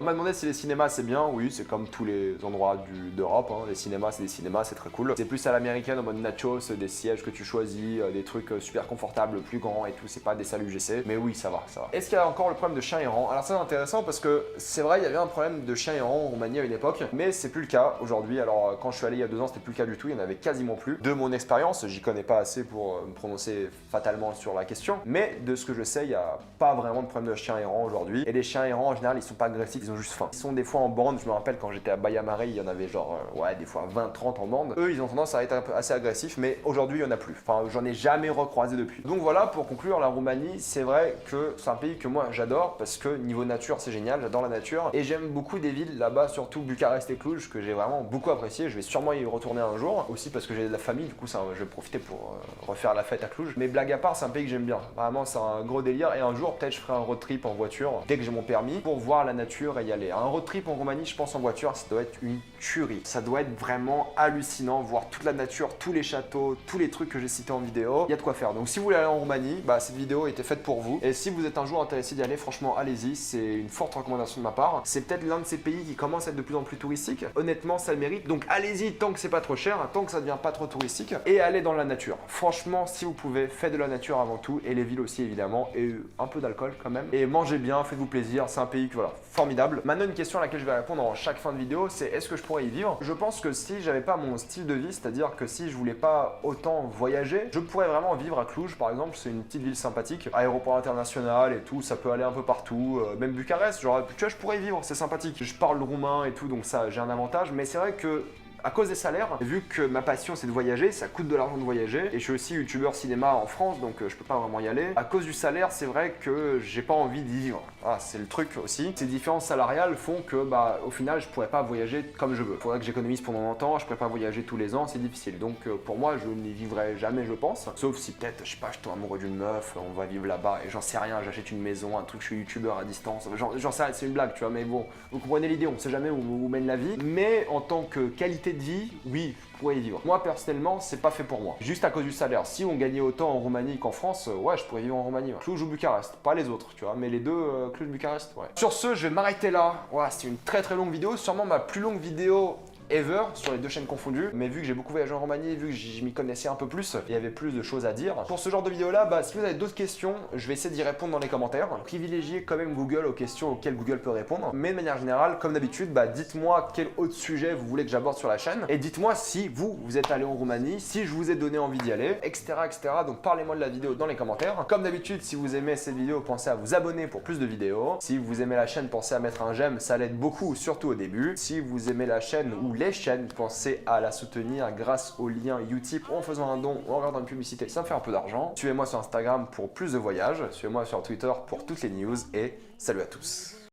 On m'a demandé si les cinémas c'est bien, oui c'est comme tous les endroits d'Europe, hein. Les cinémas c'est des cinémas, c'est très cool. C'est plus à l'américaine en mode nachos, des sièges que tu choisis, des trucs super confortables, plus grands et tout, c'est pas des salles UGC, mais oui ça va, ça va. Est-ce qu'il y a encore le problème de chiens errants? Alors ça c'est intéressant parce que c'est vrai il y avait un problème de chiens errants en Roumanie à une époque, mais c'est plus le cas aujourd'hui. Alors quand je suis allé il y a 2 ans c'était plus le cas du tout, il y en avait quasiment plus. De mon expérience, j'y connais pas assez pour me prononcer fatalement sur la question, mais de ce que je sais, il n'y a pas vraiment de problème de chiens errants aujourd'hui. Et les chiens errants en général ils sont pas agressifs, ils ont juste faim. Ils sont des fois en bande, je me rappelle quand j'étais à Baia Mare, il y en avait genre, ouais, des fois 20-30 en bande. Eux, ils ont tendance à être un peu assez agressifs, mais aujourd'hui, il n'y en a plus. Enfin, j'en ai jamais recroisé depuis. Donc voilà, pour conclure, la Roumanie, c'est vrai que c'est un pays que moi, j'adore, parce que niveau nature, c'est génial, j'adore la nature. Et j'aime beaucoup des villes là-bas, surtout Bucarest et Cluj, que j'ai vraiment beaucoup apprécié. Je vais sûrement y retourner un jour, aussi parce que j'ai de la famille, du coup, ça, je vais profiter pour refaire la fête à Cluj. Mais blague à part, c'est un pays que j'aime bien. Vraiment, c'est un gros délire. Et un jour, peut-être, je ferai un road trip en voiture, dès que j'ai mon permis, pour voir la nature et y aller. Un road trip en Roumanie, je pense en voiture, ça doit être une tuerie. Ça doit être vraiment hallucinant, voir toute la nature, tous les châteaux, tous les trucs que j'ai cités en vidéo. Il y a de quoi faire. Donc si vous voulez aller en Roumanie, bah, cette vidéo était faite pour vous. Et si vous êtes un jour intéressé d'y aller, franchement, allez-y. C'est une forte recommandation de ma part. C'est peut-être l'un de ces pays qui commence à être de plus en plus touristique. Honnêtement, ça le mérite. Donc allez-y tant que c'est pas trop cher, tant que ça devient pas trop touristique. Et allez dans la nature. Franchement, si vous pouvez, faites de la nature avant tout. Et les villes aussi, évidemment. Et un peu d'alcool quand même. Et mangez bien, faites-vous plaisir. C'est un pays que, voilà, formidable. Maintenant, une question à laquelle je vais répondre en chaque fin de vidéo, c'est est-ce que je pourrais y vivre? Je pense que si j'avais pas mon style de vie, c'est-à-dire que si je voulais pas autant voyager, je pourrais vraiment vivre à Cluj par exemple, c'est une petite ville sympathique, aéroport international et tout, ça peut aller un peu partout, même Bucarest, genre tu vois je pourrais y vivre, c'est sympathique. Je parle le roumain et tout, donc ça j'ai un avantage, mais c'est vrai que à cause des salaires, vu que ma passion c'est de voyager, ça coûte de l'argent de voyager, et je suis aussi youtubeur cinéma en France, donc je peux pas vraiment y aller. À cause du salaire, c'est vrai que j'ai pas envie d'y vivre. Ah, c'est le truc aussi. Ces différences salariales font que, bah, au final, je pourrais pas voyager comme je veux. Faudrait que j'économise pendant longtemps, je pourrais pas voyager tous les ans, c'est difficile. Donc pour moi, je n'y vivrai jamais, je pense. Sauf si peut-être, je sais pas, je tombe amoureux d'une meuf, on va vivre là-bas, et j'en sais rien, j'achète une maison, un truc, je suis youtubeur à distance. J'en sais rien, c'est une blague, tu vois, mais bon, vous comprenez l'idée, on sait jamais où mène la vie. Mais en tant que qualité de vie, oui, je pourrais y vivre. Moi, personnellement, c'est pas fait pour moi. Juste à cause du salaire. Si on gagnait autant en Roumanie qu'en France, ouais, je pourrais vivre en Roumanie. Ouais. Cluj ou Bucarest, pas les autres, tu vois, mais les deux, Cluj, Bucarest, ouais. Sur ce, je vais m'arrêter là. Ouais, c'était une très très longue vidéo, sûrement ma plus longue vidéo ever sur les 2 chaînes confondues, mais vu que j'ai beaucoup voyagé en Roumanie, vu que je m'y connaissais un peu plus, il y avait plus de choses à dire. Pour ce genre de vidéo là, bah, si vous avez d'autres questions, je vais essayer d'y répondre dans les commentaires. Privilégiez quand même Google aux questions auxquelles Google peut répondre, mais de manière générale, comme d'habitude, bah, dites-moi quel autre sujet vous voulez que j'aborde sur la chaîne, et dites-moi si vous êtes allé en Roumanie, si je vous ai donné envie d'y aller, etc., etc. Donc parlez-moi de la vidéo dans les commentaires. Comme d'habitude, si vous aimez cette vidéo, pensez à vous abonner pour plus de vidéos. Si vous aimez la chaîne, pensez à mettre un j'aime, ça l'aide beaucoup, surtout au début. Si vous aimez la chaîne ou les chaînes, pensez à la soutenir grâce au lien Utip en faisant un don ou en regardant une publicité, ça me fait un peu d'argent. Suivez-moi sur Instagram pour plus de voyages, suivez-moi sur Twitter pour toutes les news et salut à tous.